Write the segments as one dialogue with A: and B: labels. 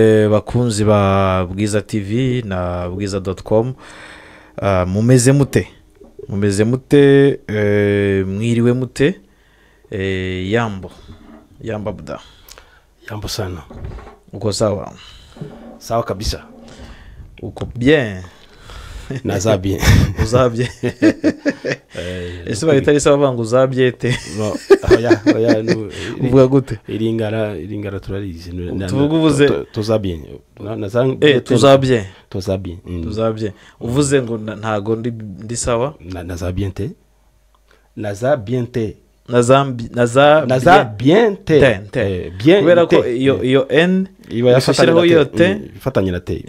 A: bakunzi ba Bwiza TV na bwiza.com mumeze mute mwiriwe mute yambo buda
B: Yambo sana.
A: uko sawa
B: Kabisa.
A: uko bien
B: Nazabye.
A: uzabye ese bahita sawa vangu uzabyete
B: No, oya
A: uvuga gute
B: iringara turarize.
A: tuvuga uvuze
B: tuzabye.
A: tuzabye uvuze ngo ntago ndi sawa
B: nazabiente bien
A: kubera ko iyo n
B: ifatanyiraho
A: iyo t
B: ifatanye na t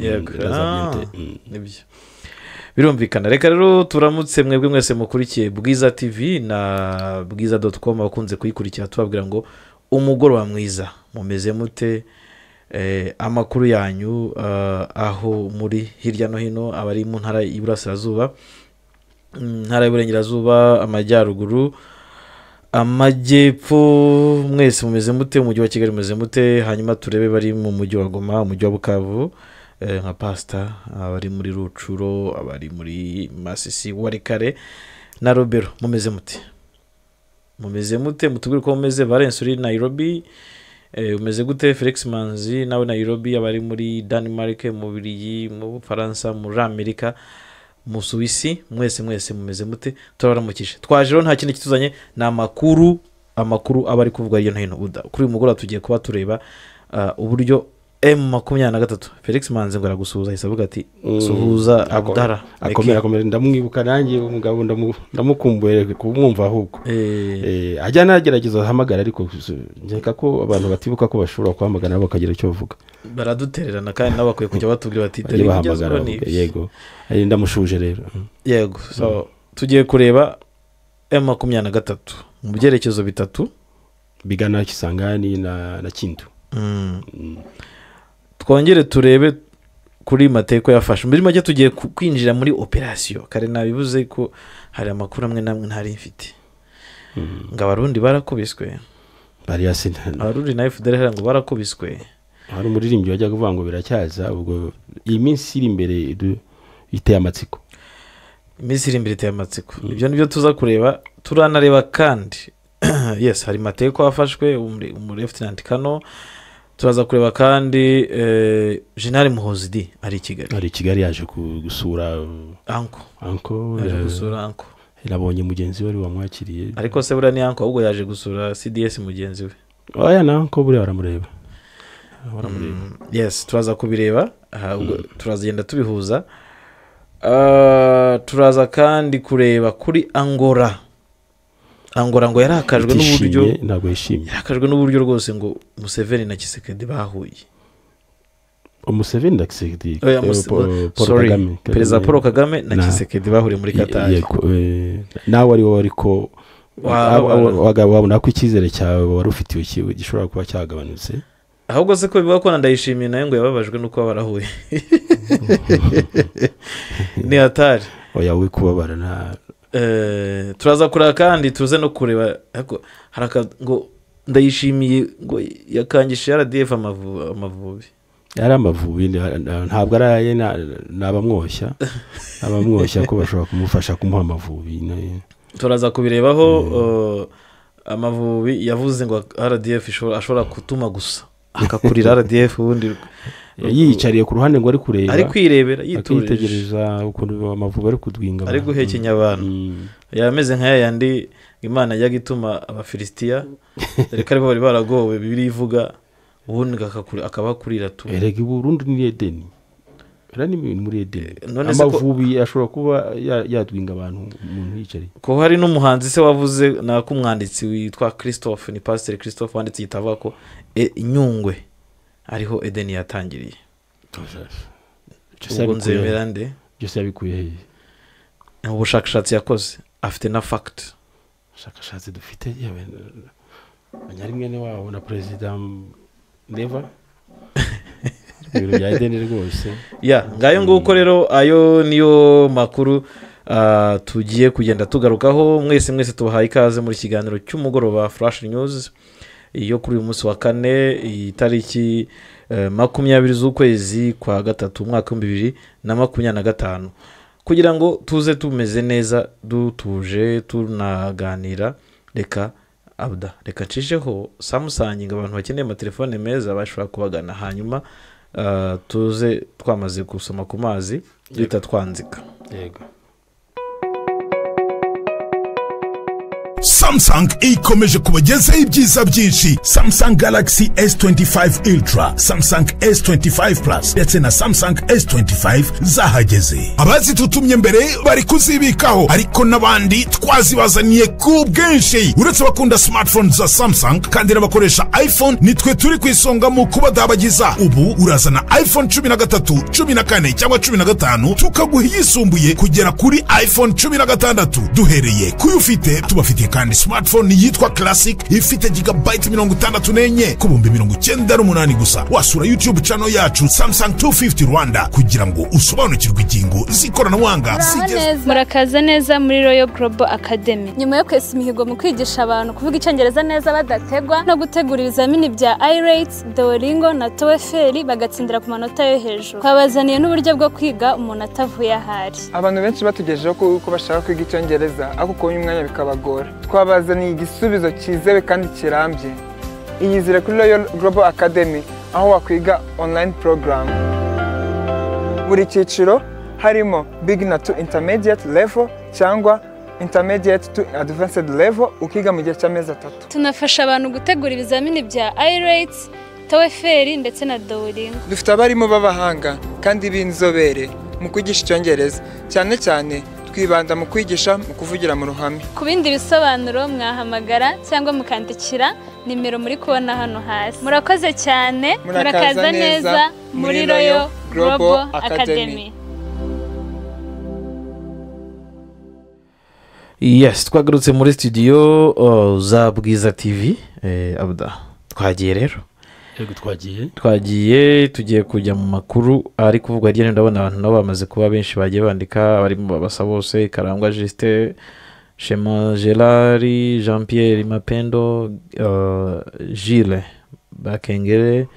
A: nibyo birumvikana. Reka rero turamutse mwebwe mwese mukurikiye Bwiza TV na bwiza.com bakunze kuyikurikira tubabwira ngo umugoroba mwiza mumeze mute, amakuru yanyu aho muri hirya no hino, abari mu ntara y'Iburasirazuba, ntara y'Iburengerazuba, amajyaruguru, amajyepfo, mwese mumeze mute, umujyi wa Kigali mumeze mute, hanyuma turebe bari mu mujyi wa Goma, umujyi wa Bukavu, nka Pastor, abari muri Rucuro, abari muri Masisi, Warikare na Robero, mumeze mute mutubwire ko mumeze. Valence uri Nairobi, umeze gute? Felix Manzi nawe Nairobi, abari muri Denmark, mu Bubiligi, mu Faransa, muri Amerika, mu Suisse, mwese mumeze mute? Turabaramukije. Twaje rero nta kindi kituzanye na amakuru abari kuvuga hirya no hino. Kuri uyu mugoroba tugiye kuba tureba uburyo M23 Felix Manzi ngo aragusuhuza isavuga ati suhuza Abdara
B: akomera ndamwibuka nanjye umugabo ndamukumbuye kumwumva ahubwo ajya nagerageza hamagara ariko nkeka ko abantu batibuka ko bashobora kwamagana bakagira icyo bavuga
A: baradutererana kandi nabakwiye kujya batubwira bati
B: bahamagara. Yego ndamushuje rero.
A: Yego so tugiye kureba M23 mu byerekezo bitatu
B: bigana Kisangani na Kintu.
A: twongere turebe kuri mateko yafashe. Muri make tugiye kwinjira muri operation. Kare nabivuze ko hari amakuru amwe namwe ntari mfite ngo abarundi barakubiswe,
B: bari yasina
A: abarundi na FDL ngo barakubiswe.
B: hari umuririmbyi wajya kuvuga ngo biracyaza, ubwo iyi minsi iri imbere iteye amatsiko. Ibyo nibyo tuza kureba. Turanareba kandi yes hari mateko yafashwe muri Lieutenant Kano. Turaza kureba kandi General Muhozidi ari Kigali yaje gusura Anko
A: yaje gusura Anko.
B: Nabonye mugenzi we wamwakiriye,
A: ariko se bura ni Anko ahubwo yaje gusura CDS mugenzi we.
B: Oya na Anko buri baramureba.
A: Yes turaza kubireba, turazagenda tubihuza. Turaza kandi kureba kuri Angola ngo yarakajwe n'uburyo
B: ntabwo yishimye,
A: yarakajwe n'uburyo rwose ngo Museveni na Kisekedi bahuye.
B: Museveni na Kisekedi
A: Perezida Paul Kagame na Kisekedi bahuriye muri Qatar.
B: nawe ari wowe ariko wabona ko icyizere cyawe wari ufitiwe gishobora kuba cyagabanutse.
A: ahubwo se ko bivuga ko ndayishimiye nayo ngo yababajwe nuko barahuye. ni hatari.
B: oya we kubabara na
A: turaza kureba kandi tuze no kureba ngo ndayishimiye ngo yakangisha RDF amavubi.
B: yari amavubi ntabwo araye nabamwoshya ko bashobora kumufasha kumuha amavubi.
A: turaza kubirebaho. Amavubi yavuze ngo RDF ashobora gutuma gusa akakurira RDF ubundi
B: yiyicariye ku ruhande ngo ari kureba,
A: ari kwirebera
B: yitegereza ukuntu amavubi ari kudwinga,
A: ari guhekenya abantu. yameze nka yandi Imana yajya gituma Abafilisitiya reka ari bari baragowe Bibiliya ivuga ubundi akabakurira tu.
B: erega Burundi ni Edeni, era ni muri Edeni. Amavubi ashobora kuba yadwinga abantu umuntu yicariye.
A: ko hari n'umuhanzi se wavuze nako umwanditsi witwa Christophe, ni Pastor Christophe, wanditse igitabo ko Nyungwe ariho Edeni yatangiriye. ubwo nzemera nde
B: byose yabikuye he?
A: ubushakashatsi yakoze afite na fact.
B: ubushakashatsi dufite yewe abanyarimwe wabo na President Neva ibintu bya Edeni rwose.
A: ngayo nguko rero ayo niyo makuru tugiye kugenda tugarukaho. mwese tubahaye ikaze muri kiganiro cy'umugoroba Flash News. iyo kuri uyu munsi wa kane itariki 20 z'ukwezi kwa gatatu umwaka wa 2025 kugira ngo tuze tumeze neza dutuje tunaganira. Reka Abda reka cisheho Samsung ngo abantu bakeneye amatelefone meza bashobora kubagana, hanyuma tuze twamaze gusoma ku mazi duhita twanzika.
B: Yego.
C: Samsung ikomeje kubagezaho ibyiza byinshi. Samsung Galaxy S25 Ultra, Samsung S25 Plus ndetse na Samsung S25 zahageze. Abazitutumye mbere bari kuzibikaho, ariko n'abandi twazibazaniye ku bwinshi. Uretse bakunda smartphone za Samsung kandi n'abakoresha iPhone, nitwe turi kwisonga mu kubadabagiza. Ubu urazana iPhone 13, 14 cyangwa 15 tukaguha yisumbuye kugera kuri iPhone 16 duhereye kuyufite. Tubafitiye kandi smartphone yitwa Classic ifite gigabyte 64 ku 98 gusa. Wasura YouTube channel yacu Samsung 250 Rwanda kugira ngo usobanukirwe ingingo z'ikoranabuhanga.
D: Murakaza neza muri Royal Global Academy. Nyuma yo kwesa imihigo mu kwigisha abantu kuvuga icyongereza neza badategwa no gutegura ibizamini bya IELTS, Duolingo na TOEFL bagatsindira ku manota yo hejuru, twabazaniye n'uburyo bwo kwiga umuntu atavuye ahari.
E: Abantu benshi batugejejeho ko bashaka kwiga icyongereza ariko kubona umwanya bikabagora. Twabazaniye igisubizo cyizewe kandi kirambye. Iyizire kuri Royal Global Academy aho wakwiga online program. Buri cyiciro harimo beginner to intermediate level cyangwa intermediate to advanced level ukiga mu gihe cy'amezi 3.
D: Tunafasha abantu gutegura ibizamini bya IELTS, TOEFL ndetse na Duolingo.
E: Dufite abarimu b'abahanga kandi b'inzobere mu kwigisha icyongereza, cyane cyane twibanda mu kwigisha mu kuvugira mu ruhame.
D: Ku bindi bisobanuro mwahamagara cyangwa mukandikira nimero muri kubona hano hasi. Murakoze cyane, murakaza neza muri Royal Global Academy.
A: Yes, twagarutse muri studio za Bwiza TV. Abda twagiye rero.
B: Yego
A: tugiye kujya mu makuru ari kuvugwa hirya no hino. Ndabona abantu nabo bamaze kuba benshi bagiye bandika, barimo babasa bose, Karangwa Justin, Shema Gelari, Jean Pierre Mapendo, Gilles Bakengere,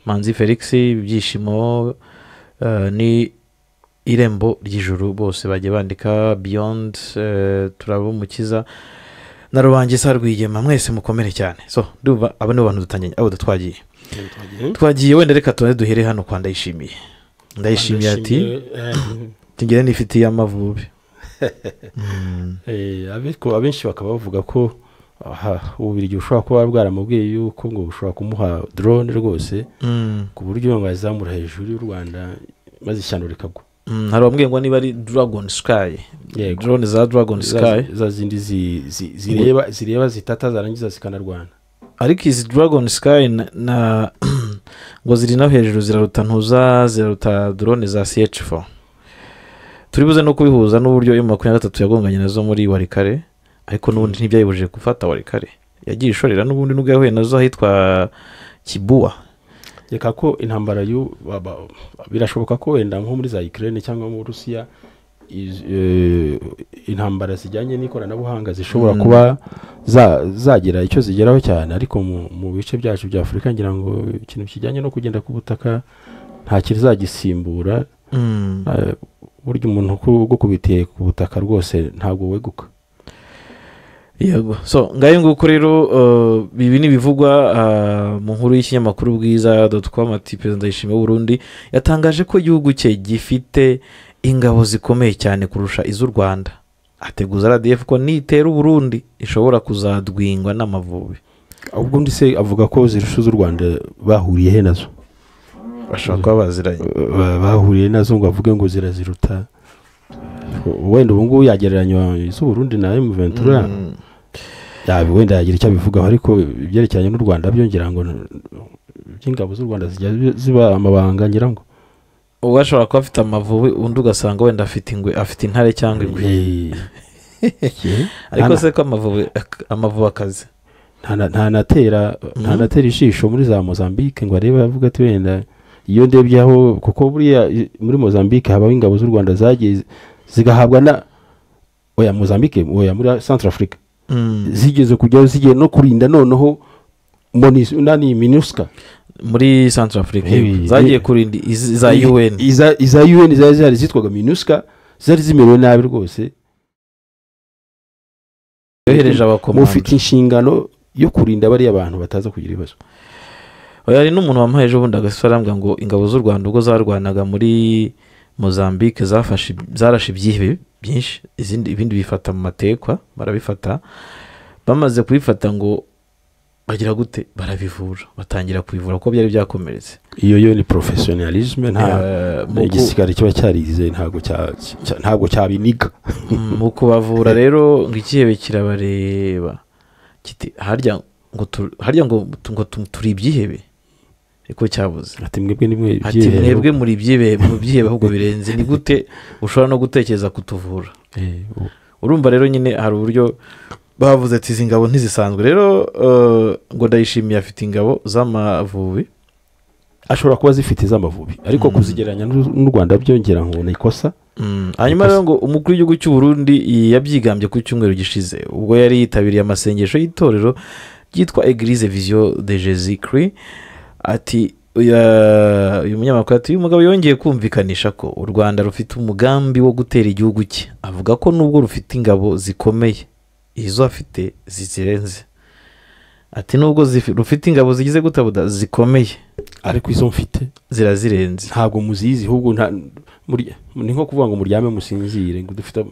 A: Manzi Felix, Byishimo, ni Irembo ry'ijuru, bose bagiye bandika. Beyond, Turabumukiza na Rubangisa Rwigema, mwese mukomere cyane. So duva abo ni abantu dutanganye abo twagiye wenda reka tuone duhere hano kwa Ndayishimiye ati tingire nifitiye Amavubi.
B: Abiko abenshi bakaba bavuga ko ubiryo ushobora kuba bwaramubwiye yuko ngo ushobora kumuha drone rwose ku buryo ngo azamura hejuru y'u Rwanda maze ishyano rikagwa.
A: Hari bamwe ngo niba ari Dragon Sky, drone za Dragon Sky
B: za zindi zireba zitata zarangiza zikanarwana.
A: Ariko izi Dragon Sky na ngo ziri naho hejuru ziraruta drone za CH4. Turibuze no kubihuza n'uburyo M23 yagonganye nazo muri Warikare, ariko n'ubundi ntibyayibujije gufata Warikare. Yagiye ishorera n'ubundi nubwo yahuye nazo ahitwa Kibua.
B: Yeka ko intambara birashoboka ko wenda nko muri za Ukraine cyangwa mu Rusiya intambara zijyanye n'ikoranabuhanga zishobora kuba zagira icyo zigeraho cyane, ariko mu bice byacu bya Afurika ngira ngo ikintu kijyanye no kugenda ku butaka nta kizagisimbura. Buryo umuntu gukubitiye ku butaka rwose ntabwo weguka.
A: Yego, so ngayo nguko rero bibi nibivugwa mu nkuru y'ikinyamakuru Bwiza.com ati President Ndayishimiye Burundi yatangaje ko igihugu cye gifite ingabo zikomeye cyane kurusha iz'u Rwanda. Ateguza RDF ko nitera Burundi ishobora kuzadwingwa n'Amavubi.
B: Ubwo ndi se avuga ko zirusha z'u Rwanda bahuriye he nazo.
A: Bashaka kuba baziranye.
B: Bahuriye nazo ngo avuge ngo ziraziruta. Wenda ubu ngubu yagereranywa iz'u Burundi na M23. Wenda yagira icyo bivugaho, ariko ibyerekeranye n'u Rwanda byongera ngo by'ingabo z'u Rwanda zijya ziba amabanga ngira ngo.
A: Uwashobora kuba afite Amavubi undi ugasanga wenda afite intare cyangwa ingwe. Ariko se ko Amavubi akaze
B: ntanatera ijisho muri za Mozambique ngo arebe avuga ati wenda iyo ndebye aho, kuko buriya muri Mozambique habaho ingabo z'u Rwanda zagiye zigahabwa na Mozambique muri Central Africa zigeze kujyaho zigiye no kurinda noneho
F: nani MINUSCA
B: muri Central Africa
F: Eh,
B: zagiye kurinda za UN
F: iza UN zari zitwaga MINUSCA zari zimerewe nabi rwose
B: yohereje abakomando
F: mufite inshingano yo kurinda bari abantu bataza kugira ibibazo.
B: hari n'umuntu wamuhaye ejo bundi agasobanura ngo ingabo z'u Rwanda ubwo zarwanaga muri Mozambique zarashe ibyihebe byinshi ibindi bifata mu matekwa barabifata bamaze kubifata ngo bagira gute barabivura batangira kubivura ko byari byakomeretse
F: iyo ni professionalisme nta igisigara kiba cyarize ntabwo cyabiniga
B: mu kubavura rero ngo ikihebe kirabareba kiti harya ngo turi ibyihebe ariko cyabuze
F: ati mwebwe
B: mwebwe muri byihebe ahubwo birenze ni gute ushobora no gutekereza kutuvura urumva rero nyine hari uburyo bavuze ati izi ngabo ntizisanzwe rero ngo Ndayishimiye afite ingabo z'Amavubi
F: ashobora kuba zifite iz'Amavubi ariko kuzigeranya n'u Rwanda byongera ngo ni ikosa.
B: Hanyuma rero ngo umukuru w'igihugu cy'u Burundi yabyigambye ku cyumweru gishize ubwo yari yitabiriye amasengesho y'itorero ryitwa Église Vision de Jésus Christ ati uyu munyamakuru ati uyu mugabo yongeye kumvikanisha ko u Rwanda rufite umugambi wo gutera igihugu cye avuga ko nubwo rufite ingabo zikomeye izo afite zirenze ati nubwo rufite ingabo zigize gutabuda zikomeye
F: ariko izo mfite
B: zirazirenze
F: ntabwo muzizi ahubwo ni nko kuvuga ngo muryame musinzire ngo dufite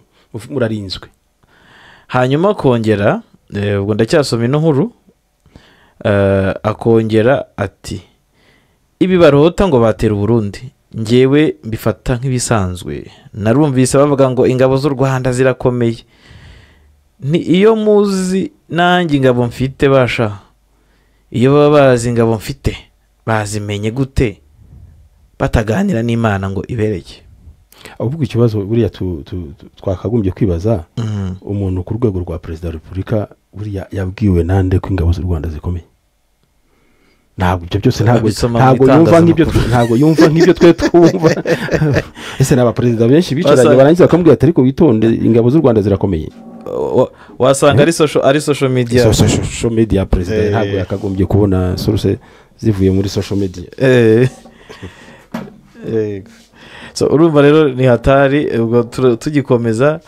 F: murarinzwe.
B: hanyuma akongera ubwo ndacyasoma ino nkuru akongera ati ibi barota ngo batera u Burundi ngewe mbifata nk'ibisanzwe narumvise bavuga ngo ingabo z'u Rwanda zirakomeye ni iyo muzi nanjye ingabo mfite basha iyo baba bazi ingabo mfite bazimenye gute bataganira n'Imana ngo ibereke
F: ahubwo ikibazo buriya twakagombye kwibaza umuntu ku rwego rwa Perezida wa Repubulika buriya yabwiwe nande ko ingabo z'u Rwanda zikomeye ntabwo ibyo byose ntabwo yumva nk'ibyo twe twumva ese n'abaperezida benshi bicaranye barangiza bakamubwira ati ariko witonde ingabo z'u Rwanda zirakomeye
B: wasanga ari social media
F: perezida ntabwo yakagombye kubona source zivuye muri social media.
B: So urumva rero ni hatari ubwo tugikomeza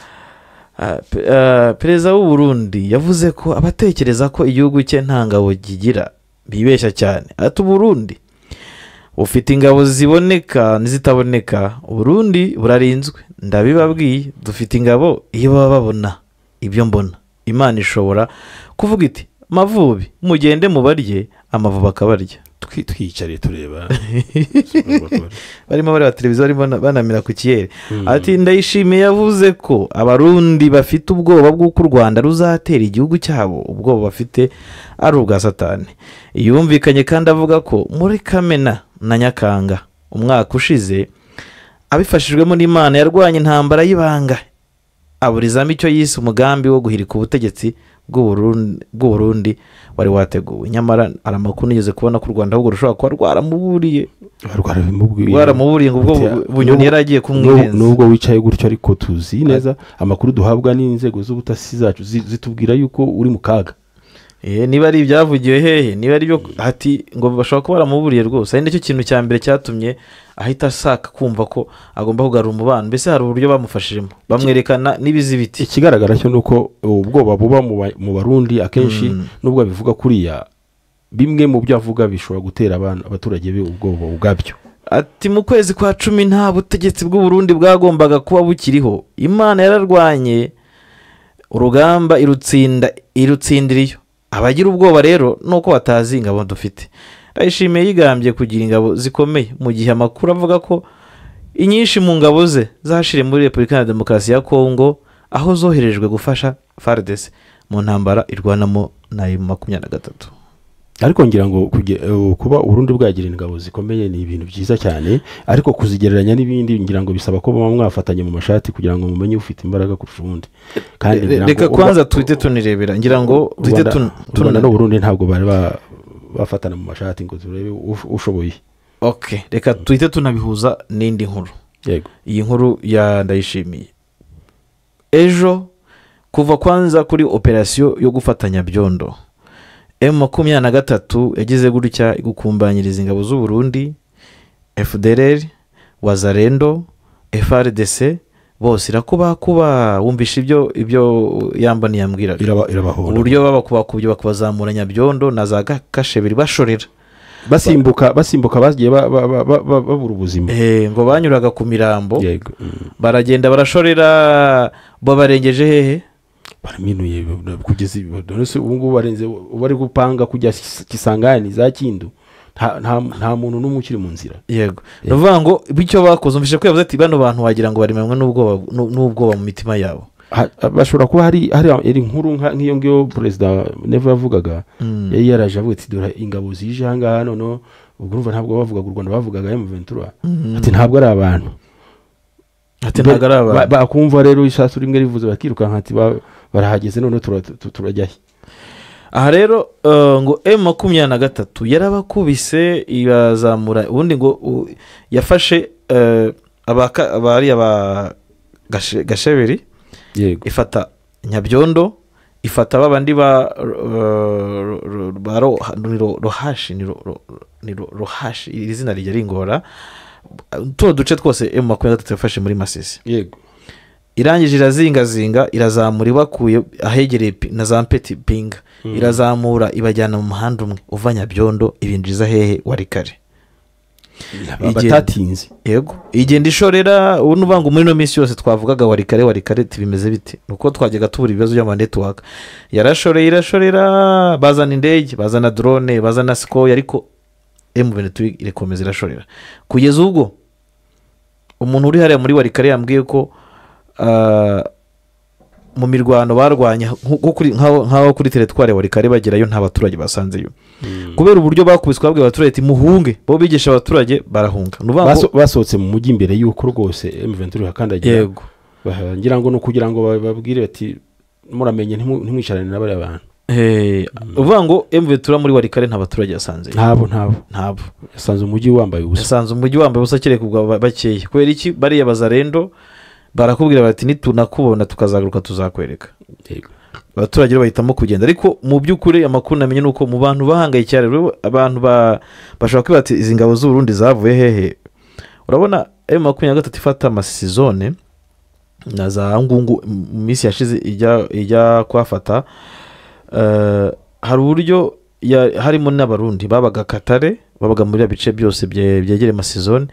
B: perezida w'u Burundi yavuze ko abatekereza ko igihugu cye nta ngabo kigira bibeshya cyane ati Burundi ufite ingabo ziboneka n'izitaboneka Burundi burarinzwe ndabibabwiye dufite ingabo iyo baba babona ibyo mbona Imana ishobora kuvuga iti Mavubi mugende mubarye Amavubi akabarya
F: twicare tureba
B: barimo bareba televiziyo barimo banamira ku kiyeri ati Ndayishimiye yavuze ko abarundi bafite ubwoba bw'uko u Rwanda ruzatera igihugu cyabo ubwoba bafite ari ubwa Satani yumvikanye kandi avuga ko muri Kamena na Nyakanga umwaka ushize abifashijwemo n'Imana yarwanye intambara y'ibanga aburizamo icyo yise umugambi wo guhirika ubutegetsi bw'Uburundi wari wateguwe nyamara aramakuru nigeze kubona ko u Rwanda ahubwo rushobora kuba rwaramuburiye ngo ubwo bunyoni yari agiye kumwirenza
F: nubwo wicaye gutyo ariko tuzi neza amakuru duhabwa n'inzego z'ubutasi zacu zitubwira yuko uri mu kaga
B: niba ari ibyavugiwe hehe niba ari byo ati ngo bashobora kuba baramuburiye rwose ari nicyo kintu cya mbere cyatumye ahita ashaka kumva ko agomba kugarura umubano mbese hari uburyo bamufashijemo bamwerekana n'ibizibiti
F: ikigaragara cyo nuko ubwoba buba mu Barundi akenshi nubwo bivuga kuriya bimwe mu byo avuga bishobora gutera abaturage be ubwoba ubwabyo
B: ati mu kwezi kwa 10 nta butegetsi bw'u Burundi bwagombaga kuba bukiriho Imana yararwanye urugamba irutsindiriyo abagira ubwoba rero nuko batazi ingabo dufite Ndayishimiye yigambye kugira ingabo zikomeye mu gihe amakuru avuga ko inyinshi mu ngabo ze zashire muri Repubulika ya Demokarasi ya Kongo aho zoherejwe gufasha FARDC mu ntambara irwanamo na M23
F: ariko ngira ngo kuba Burundi bwagira ingabo zikomeye ni ibintu byiza cyane ariko kuzigereranya n'ibindi ngira ngo bisaba ko baba mwafatanye mu mashati kugira ngo mumenye ufite imbaraga kurusha ubundi
B: kandi reka kwanza twite tunirebera ngira ngo twite
F: tunana no Burundi ntabwo bari bafatana mu mashati ngo turebe ushoboye
B: reka twite tunabihuza n'indi nkuru
F: yego
B: iyi nkuru ya Ndayishimiye ejo kuva kwanza kuri operasiyo yo gufatanya byondo M23 yagize gutya igukumbanyiriza ingabo z'u Burundi, FDLR, Wazalendo, FRDC, bose irakubakuba. Wumvisha ibyo Yambani yambwiraga,
F: irabahora
B: uburyo babakubakubye bakabazamura Nyabyondo na za Gasheberi bashorera
F: basimbuka bagiye babura ubuzima,
B: ngo banyuraga ku mirambo,
F: yego
B: baragenda barashorera, babarengeje hehe,
F: baraminuye kugeza ubu ngubu barenze, bari gupanga kujya Kisangani za Kindu, nta muntu n'umwe ukiri mu nzira.
B: Yego, nuvuga ngo bityo bakoze, umvishe ko yavuze ati bano bantu wagira ngo baremewe n'ubwoba mu mitima yabo.
F: Bashobora kuba hari inkuru nk'iyo ngiyo perezida Neva yavugaga, yari yaraje avuga ati dore ingabo zije aha ngaha, noneho ubwo urumva ntabwo bavugaga u Rwanda, bavugaga M23, ati ntabwo ari abantu, bakumva rero isasu rimwe rivuze bakirukanka ati barahageze, noneho turajyahe. Aha
B: rero ngo M23 yarabakubise ibazamura, ubundi ngo yafashe abari aba Gasheberi, ifata Nyabyondo, ifata babandi ba Rohashi, izina rijya ringora, tuno duce twose M23 yafashe muri Masisi.
F: Yego,
B: irangije irazingazinga, irazamura ibakuye ahegereye na za Mpeti Pinga, irazamura ibajyana mu muhanda umwe uva Nyabyondo ibinjiza hehe Warikare.
F: Batatinze,
B: yego, igenda ishorera. ubu nubanga muri no minsi yose twavugaga Warikare tibimeze bite, nuko twajyaga tubura ibibazo by'ama network. Irashorera, bazana indege, bazana drone, bazana Skoy, ariko M23 irakomeza irashorera kugeza ubwo umuntu uri hariya muri Warikare yambwiye ko mu mirwano barwanya nk'aho kuri teritwari ya Warikare bagerayo nta baturage basanzeyo, kubera uburyo bakubiswe babwiye abaturage ati muhunge, bo bigisha abaturage barahunga.
F: Basohotse mu mujyi imbere y'uko rwose M23 hakandagira.
B: Yego,
F: ngira ngo no kugira ngo babwire bati muramenye ntimwicarane n'abari abantu.
B: uvuga ngo M23 muri Warikare nta baturage yasanze,
F: ntabo yasanze umujyi wambaye ubusa,
B: kereka ubwo bakeye. Kubera iki? bariya Bazalendo barakubwira bati nitunakubona tukazagaruka tuzakwereka. Abaturage bahitamo kugenda, ariko mu by'ukuri amakuru namenye nuko mu bantu bahangaye cyane, abantu bashaka kwibati izi ngabo z'u Burundi zavuye hehe. Urabona M23 ifata Masisi zone na za Ngungu mu minsi yashize ijya kwafata, hari uburyo harimo n'abarundi babaga Katare, babaga muri bice byose byegere Masisi zone.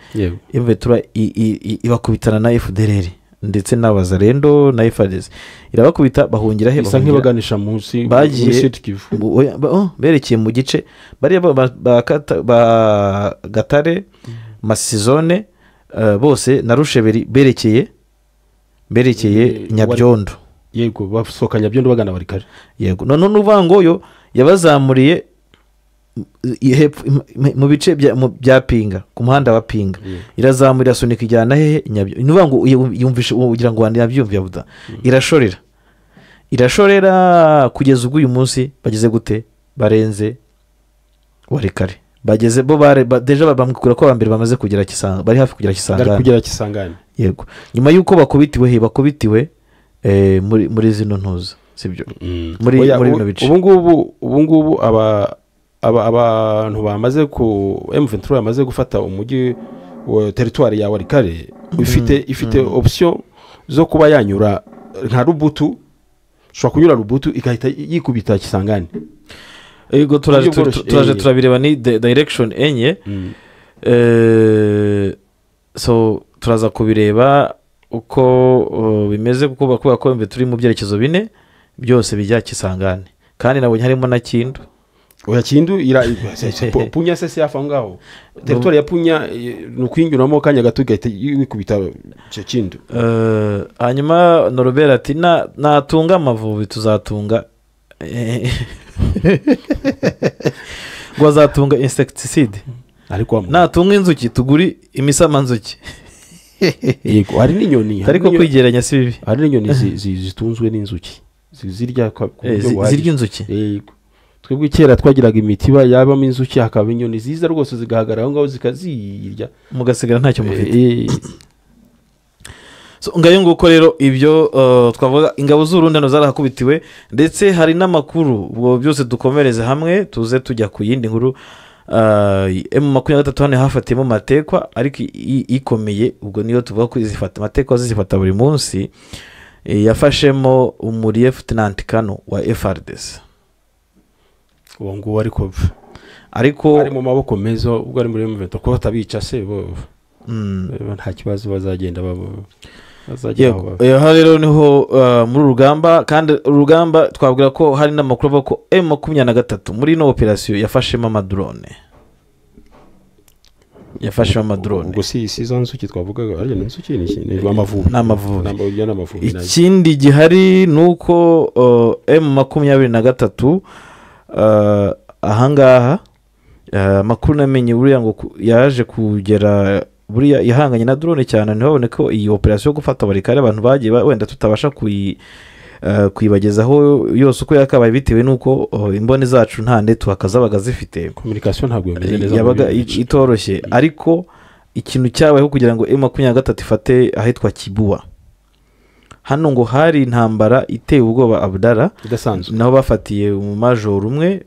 B: M23 ibakubitana na FDLR ndetse n'Abazalendo na FARDC, irabakubita bahungira he,
F: bisa nk'ibaganisha munsi
B: bagiye berekeye mu gice bari ba Gatare, Masisi zone, bose na Rusheberi berekeye Nyabyondo.
F: Yego, basohoka Nyabyondo bagana Warikare.
B: Yego, none n'uvango yo yabazamuriye mu bice bya Pinga, ku muhanda wa Pinga, irazamura irasunika ijyana hehe Nyabyo. Nuvango yumvishe ugira ngo wandi yabyumviye buda, irashorera kugeza ubwo uyu munsi bageze gute, barenze Warikare, bageze bo deja bamukura ko abambere bamaze kugera Kisanga, bari hafi kugera
F: Kisangani.
B: Yego, nyuma yuko bakubitiwe muri zino ntuza, sibyo, muri bino bice.
F: Ubu ngubu abantu bamaze ku M23 yamaze gufata umujyi wa territoire ya Warikare, ifite option zo kuba yanyura nka Rubutu, shobora kunyura Rubutu ikahita yikubita Kisangani.
B: Yego, turaje turabireba ni direction enye. So turaza kubireba uko bimeze, kuko ko turi mu byerekezo bine byose bijya Kisangani, kandi nabonye harimo na Kindu.
F: Oya, Kindu Punya sese yafa ngaho, territoire ya Punya nukwinjuramo kanya gato gahita wikubita Kindu.
B: Hanyuma Norbert ati natunga Amavubi tuzatunga ngo azatunga insecticide,
F: ariko
B: natunga inzuki tuguri imisama nzuki.
F: Yego, hari n'inyoni,
B: ariko kwigeranya si bibi.
F: Hari n'inyoni zitunzwe n'inzuki zirya
B: inzuki.
F: Yego, twebwe kera twagiraga imitiba yabamo inzuki, hakaba inyoni ziza rwose zigahagarara aho ngaho zikazirya,
B: mugasigara ntacyo mufite.
A: ngayo nguko rero ibyo twavuga ingabo z'urundi hano zarahakubitiwe ndetse hari n'amakuru ubwo byose dukomereze hamwe tuze tujya ku yindi nkuru M23 hano hafatiyemo matekwa ariko ikomeye ubwo niyo tuvuga ko izifata matekwa zifata buri munsi yafashemo umuri Lieutenant Kano wa FARDC
F: uwo nguwo
A: ariko
F: ari mu maboko meza ubwo ari muri M23 ko batabica se bo nta kibazo bazagenda
A: aha rero niho muri urugamba kandi urugamba twabwira ko hari n'amakuru avuga ko M23 muri ino operasiyo yafashemo amadrone
F: ubwo si izo nzuki twavugaga ari inzuki ni amavubi
A: ikindi gihari ni uko M23 ahangaha amakuru namenye buriya ngo yaje kugera buriya ihanganye na drone cyane ntibabone ko iyi operasiyo yo gufata barikare abantu bagiye wenda tutabasha kuyibagezaho yose uko yakabaye bitewe n'uko imboni zacu nta network zabaga zifite
F: communication ntabwo yameze neza
A: yabaga itoroshye ariko ikintu cyabayeho kugira ngo M23 ifate ahitwa Kibuwa hano ngo hari intambara iteye ubwoba Abdara
F: idasanzwe
A: naho bafatiye mu majoro umwe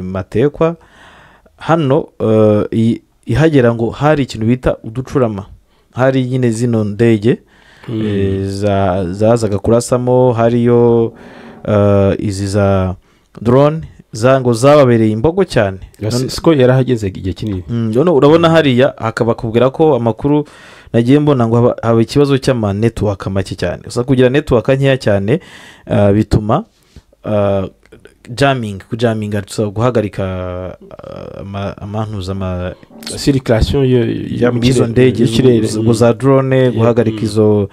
A: matekwa hano ihagera ngo hari ikintu bita uducurama hari nyine zino ndege zazaga kurasamo hariyo izi za drone zango zababereye imbogo cyane
F: siko yarahageze igihe kinini
A: urabona hariya hakaba kubwira ko amakuru nagiye mbona ngo haba ikibazo cy'ama network make cyane usa kugira network nkeya cyane bituma kujaminga guhagarika amantuza
F: circulation
A: y'izo ndege za drone guhagarika izo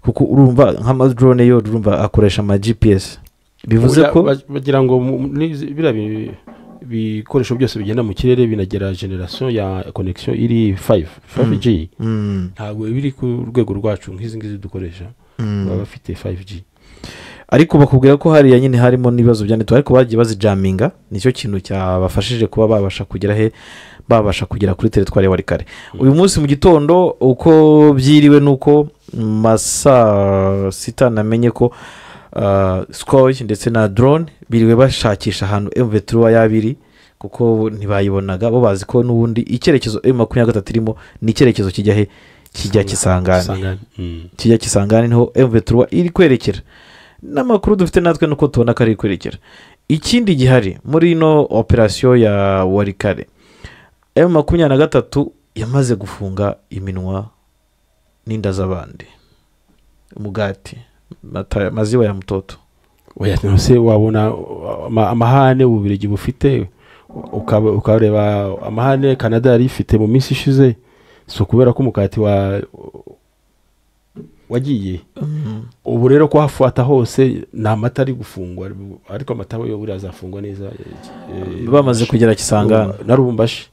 A: kuko urumva nk'amadrone yo urumva akoresha ama GPS bivuze ko
F: bagira ngo bira bikoresho byose bigenda mu kirere binagera generation ya connection iri 5G ntabwo biri ku rwego rwacu nk'izi ngizi dukoresha baba bafite 5G
A: ariko bakubwira ko hariya nyine harimo n'ibibazo bya network ariko bagiye bazijaminga nicyo kintu cyabafashije kuba babasha kugera kuri teritwari ya Warikare uyu munsi mu gitondo uko byiriwe nuko masa sita namenye ko Skoy ndetse na drone biriwe bashakisha ahantu M23 yabiri kuko ntibayibonaga bo bazi ko n'ubundi icyerekezo M23 irimo ni icyerekezo kijya Kisangani niho M23 iri kwerekera n'amakuru dufite natwe nuko tubona ko ari kwerekera ikindi gihari muri ino operasiyo ya Warikare M23 yamaze gufunga iminwa n'inda z'abandi umugati maziwa ya mtoto
F: se wabona amahane ububirigi bufite ukareba amahane Canada yari ifite mu minsi ishize so kubera ko umukati wagiye ubu rero ko hafata hose nta mata ari gufungwa ariko amata yo buri azafungwa neza
A: bamaze kugera Kisangani
F: narubumbashi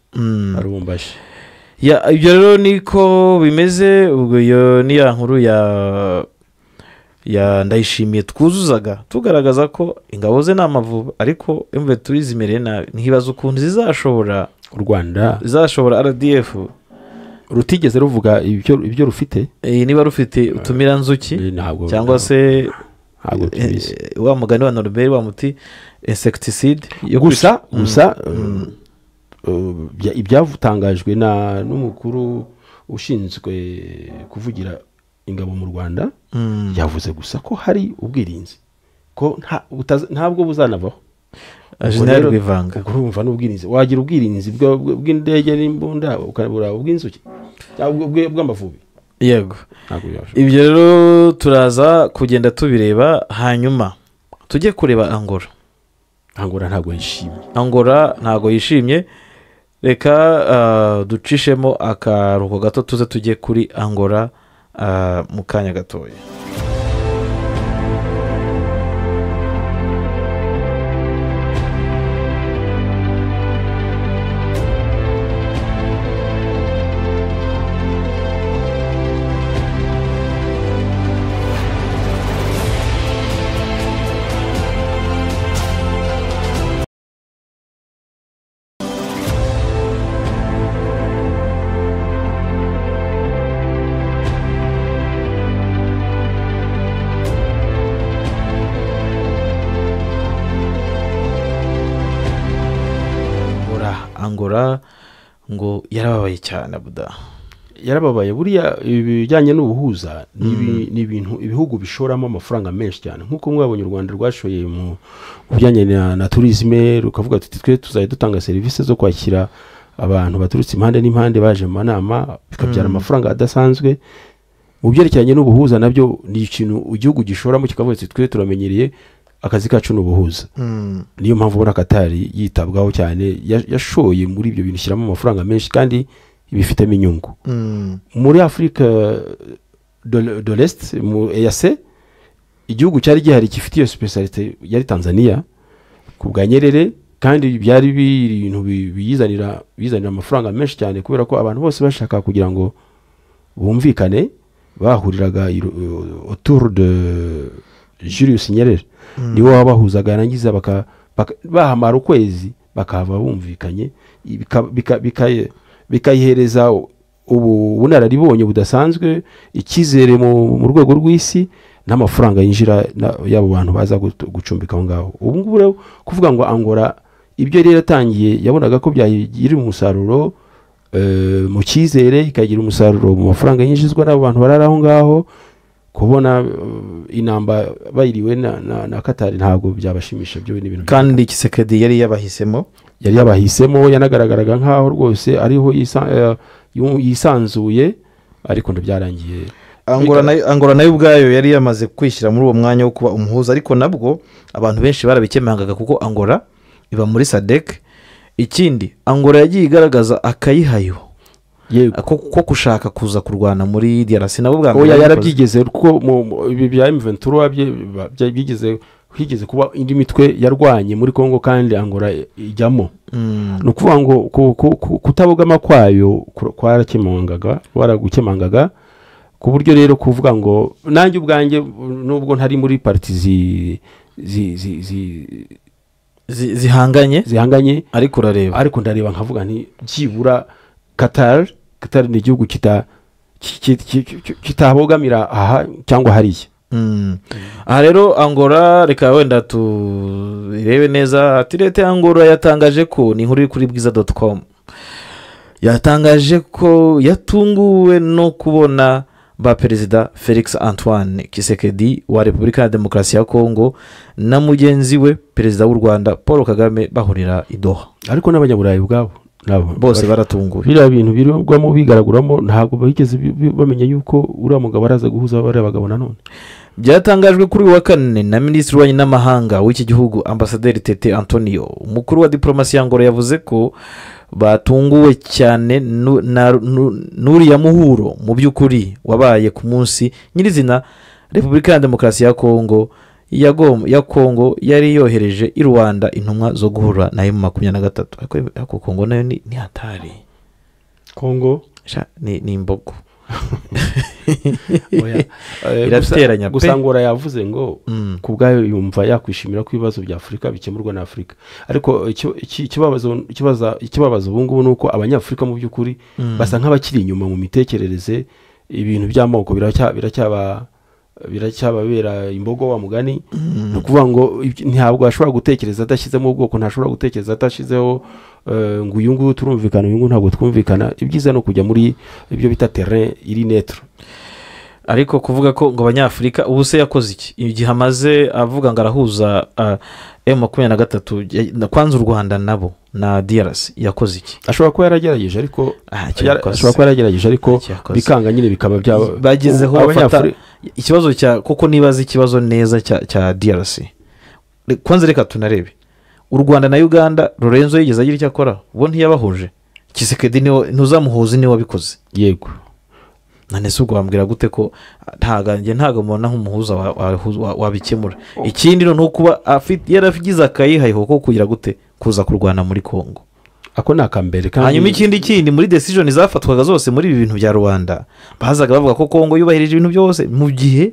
A: ibyo rero niko bimeze ubwo yo ni ya nkuru ya ndayishimiye twuzuzaga tugaragaza ko ingabo ze n'amavuba ariko M23 zimereye nabi ntibaza ukuntu zizashobora
F: u Rwanda
A: zizashobora RDF
F: rutigeze ruvuga ibyo rufite
A: niba rufite utumiranzuki cyangwa se wa mugani wa Norbert wa muti insecticide
F: gusa ibyavutangajwe n'umukuru ushinzwe kuvugira ingabo mu Rwanda yavuze gusa ko hari ubwirinzi ko ntabwo buzanavaho
A: General Bivanga
F: urumva n'ubwirinzi wagira ubwirinzi bw'indege n'imbunda ukabura ubw'inzuki bw'amavubi
A: yego ibyo rero turaza kugenda tubireba hanyuma tujye kureba Angola ntabwo yishimye reka ducishemo akaruhuko gato tuze tujye kuri Angola mu kanya gatoya Angola ngo yarababaye cyane Abuda.
F: Yarababaye buriya ibijyanye n'ubuhuza ni ibintu ibihugu bishoramo amafaranga menshi cyane nk'uko mwabonye u Rwanda rwashoye mu bijyanye na tourisme rukavuga tuti twe tuzaye dutanga serivisi zo kwakira abantu baturutse impande n'impande baje mu manama bikabyara amafaranga adasanzwe mu byerekeranye n'ubuhuza nabyo ni ikintu igihugu gishoramo kikavuga tuti twe turamenyereye akazi kacu n'ubuhuza niyo mpamvu ubona Katari yitabwaho cyane yashoye muri ibyo bintu shyiramo amafaranga menshi kandi ibifitemo inyungu muri Afrika de l'Est mu EAC igihugu cyari gihari gifite iyo specialite yari Tanzania ku bwa Nyerere kandi byari ibintu bizanira amafaranga menshi cyane kubera ko abantu bose bashaka kugira ngo bumvikane bahuriraga autour de Julius Nyerere niwo wabahuzaga narangiza bahamara ukwezi bakava bumvikanye bikayihereza ubunararibonye budasanzwe ikizere mu rwego rw'isi n'amafaranga yinjira y'abo bantu baza gucumbika aho ngaho ubu ngubu rero kuvuga ngo Angola ibyo rero yatangiye yabonaga ko byagira umusaruro mu cyizere ikagira umusaruro mu mafaranga yinjizwa n'abo bantu barara aho ngaho kubona inamba bayiriwe na Katari ntabwo byabashimisha byo n'ibintu
A: kandi Kisekedi yari yabahisemo yanagaragaraga nkaho rwose ariho yisanzuye ariko ndabyarangiye Angola nayo ubwayo yari yamaze kwishyira muri uwo mwanya wo kuba umuhuza ariko nabwo abantu benshi barabikemangaga kuko Angola iba muri SADC ikindi Angola yagiye igaragaza akayihayo ko gushaka kuza kurwana muri DRC nabo bwa
F: mbere yarabyigeze kuko ibi bya M23 byigeze higeze kuba indi mitwe yarwanye muri Kongo kandi Angola ijyamo no kuvuga ngo kutabogama kwayo waragukemangaga ku buryo rero kuvuga ngo nanjye ubwanjye nubwo ntari muri parti zihanganye
A: ariko
F: ndareba nkavuga nti byibura Qatar ni igihugu kitabogamira aha cyangwa hariya
A: aha rero Angola reka wenda turebe neza leta ya Angola yatangaje ko ni inkuru iri kuri bwiza.com yatangaje ko yatunguwe no kubona ba perezida Felix Antoine Kisekedi wa Repubulika ya Demokarasi ya Kongo na mugenzi we perezida w'u Rwanda Paul Kagame bahurira i Doha
F: ariko n'abanyaburayi ubwabo
A: bose baratunguwe
F: biriya bintu birwamo bigaraguramo ntabwo bigeze bamenya yuko uriya mugabo araza guhuza bariya bagabo nanone
A: byatangajwe kuri uwa kane na minisitiri w'ububanyi n'amahanga w'iki gihugu Ambasaderi Tete Antonio umukuru wa diplomasi ya Angola yavuze ko batunguwe cyane n'uriya muhuro mu by'ukuri wabaye ku munsi nyirizina Repubulika ya Demokarasi ya Kongo ya Kongo yari yohereje i Rwanda intumwa zo guhura na M23 ariko Kongo nayo ni hatari
F: Kongo
A: ni imbogo irateranya
F: gusa Angola yavuze ngo kubgayo yumva yakwishimira ko ibibazo bya Afrika bikemurwa na Afrika ariko ikibabazo ubu ngubu nuko abanyafrika mu by'ukuri basa nk'abakiri inyuma mu mitekerereze ibintu by'amoko biracyababera imbogo wa mugani no kuvuga ngo ntabwo ashobora gutekereza adashyizemo ubwoko ntashobora gutekereza atashizeho ngo uyu nguyu turumvikana uyu nguyu ntabwo twumvikana ibyiza no kujya muri ibyo bita terrain iri netre
A: ariko kuvuga ko ngo abanyafrika ubu se yakoze iki igihe amaze avuga ngo arahuza M23 kwanza u Rwanda nabo na DRC yakoze iki
F: ashobora kuba yaragerageje ariko bikanga nyine bikaba
A: bagezeho bafata ikibazo cya kuko nibaza ikibazo neza cya DRC kwanza reka tunarebe u Rwanda na Uganda Lorenzo yigeze agira icyo akora bo ntiyabahuje Kisekedi ntuzamuhuze ni wabikoze
F: yego
A: nane se ugwambwira gute ko ntago mubona nk'umuhuza wabikemura ikindi no kuba yarafigize akayihayeho ko kugira gute kuza kurwana muri Kongo
F: ako nakambere
A: kandi hanyuma ikindi muri decision zafatwaga zose muri ibi bintu bya Rwanda bazaga bavuga ko Kongo yubahirije ibintu byose mu gihe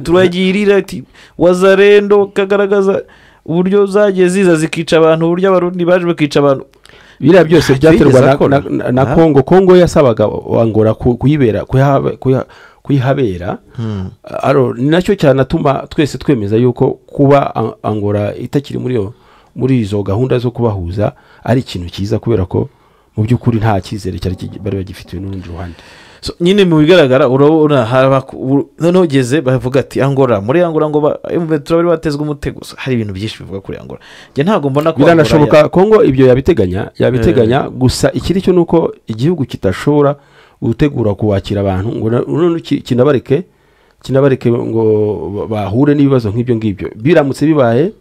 A: turagirira ati wazarendo kagaragaza uburyo zagiye ziza zikica abantu uburyo abarundi baje bakica abantu
F: biriya byose byaterwa na Kongo yasabaga Angola kuyihabera ni nacyo cyane atuma twese twemeza yuko kuba Angola itakiri muri yo muri izo gahunda zo kubahuza ari ikintu cyiza kubera ko mu by'ukuri nta cyizere bari bagifitiwe n'urundi ruhande.
B: nyine mu bigaragara urabona noneho ugeze bavuga ati Angola muri Angola ngo bari batezwe umutego. Hari ibintu byinshi bivuga kuri Angola, njye ntabwo mbona ko
F: biranashoboka Kongo ibyo yabiteganya gusa ikiri cyo nuko igihugu kitashobora gutegura kuwakira abantu ngo kinabareke ngo bahure n'ibibazo nk'ibyo ngibyo. Biramutse bibaye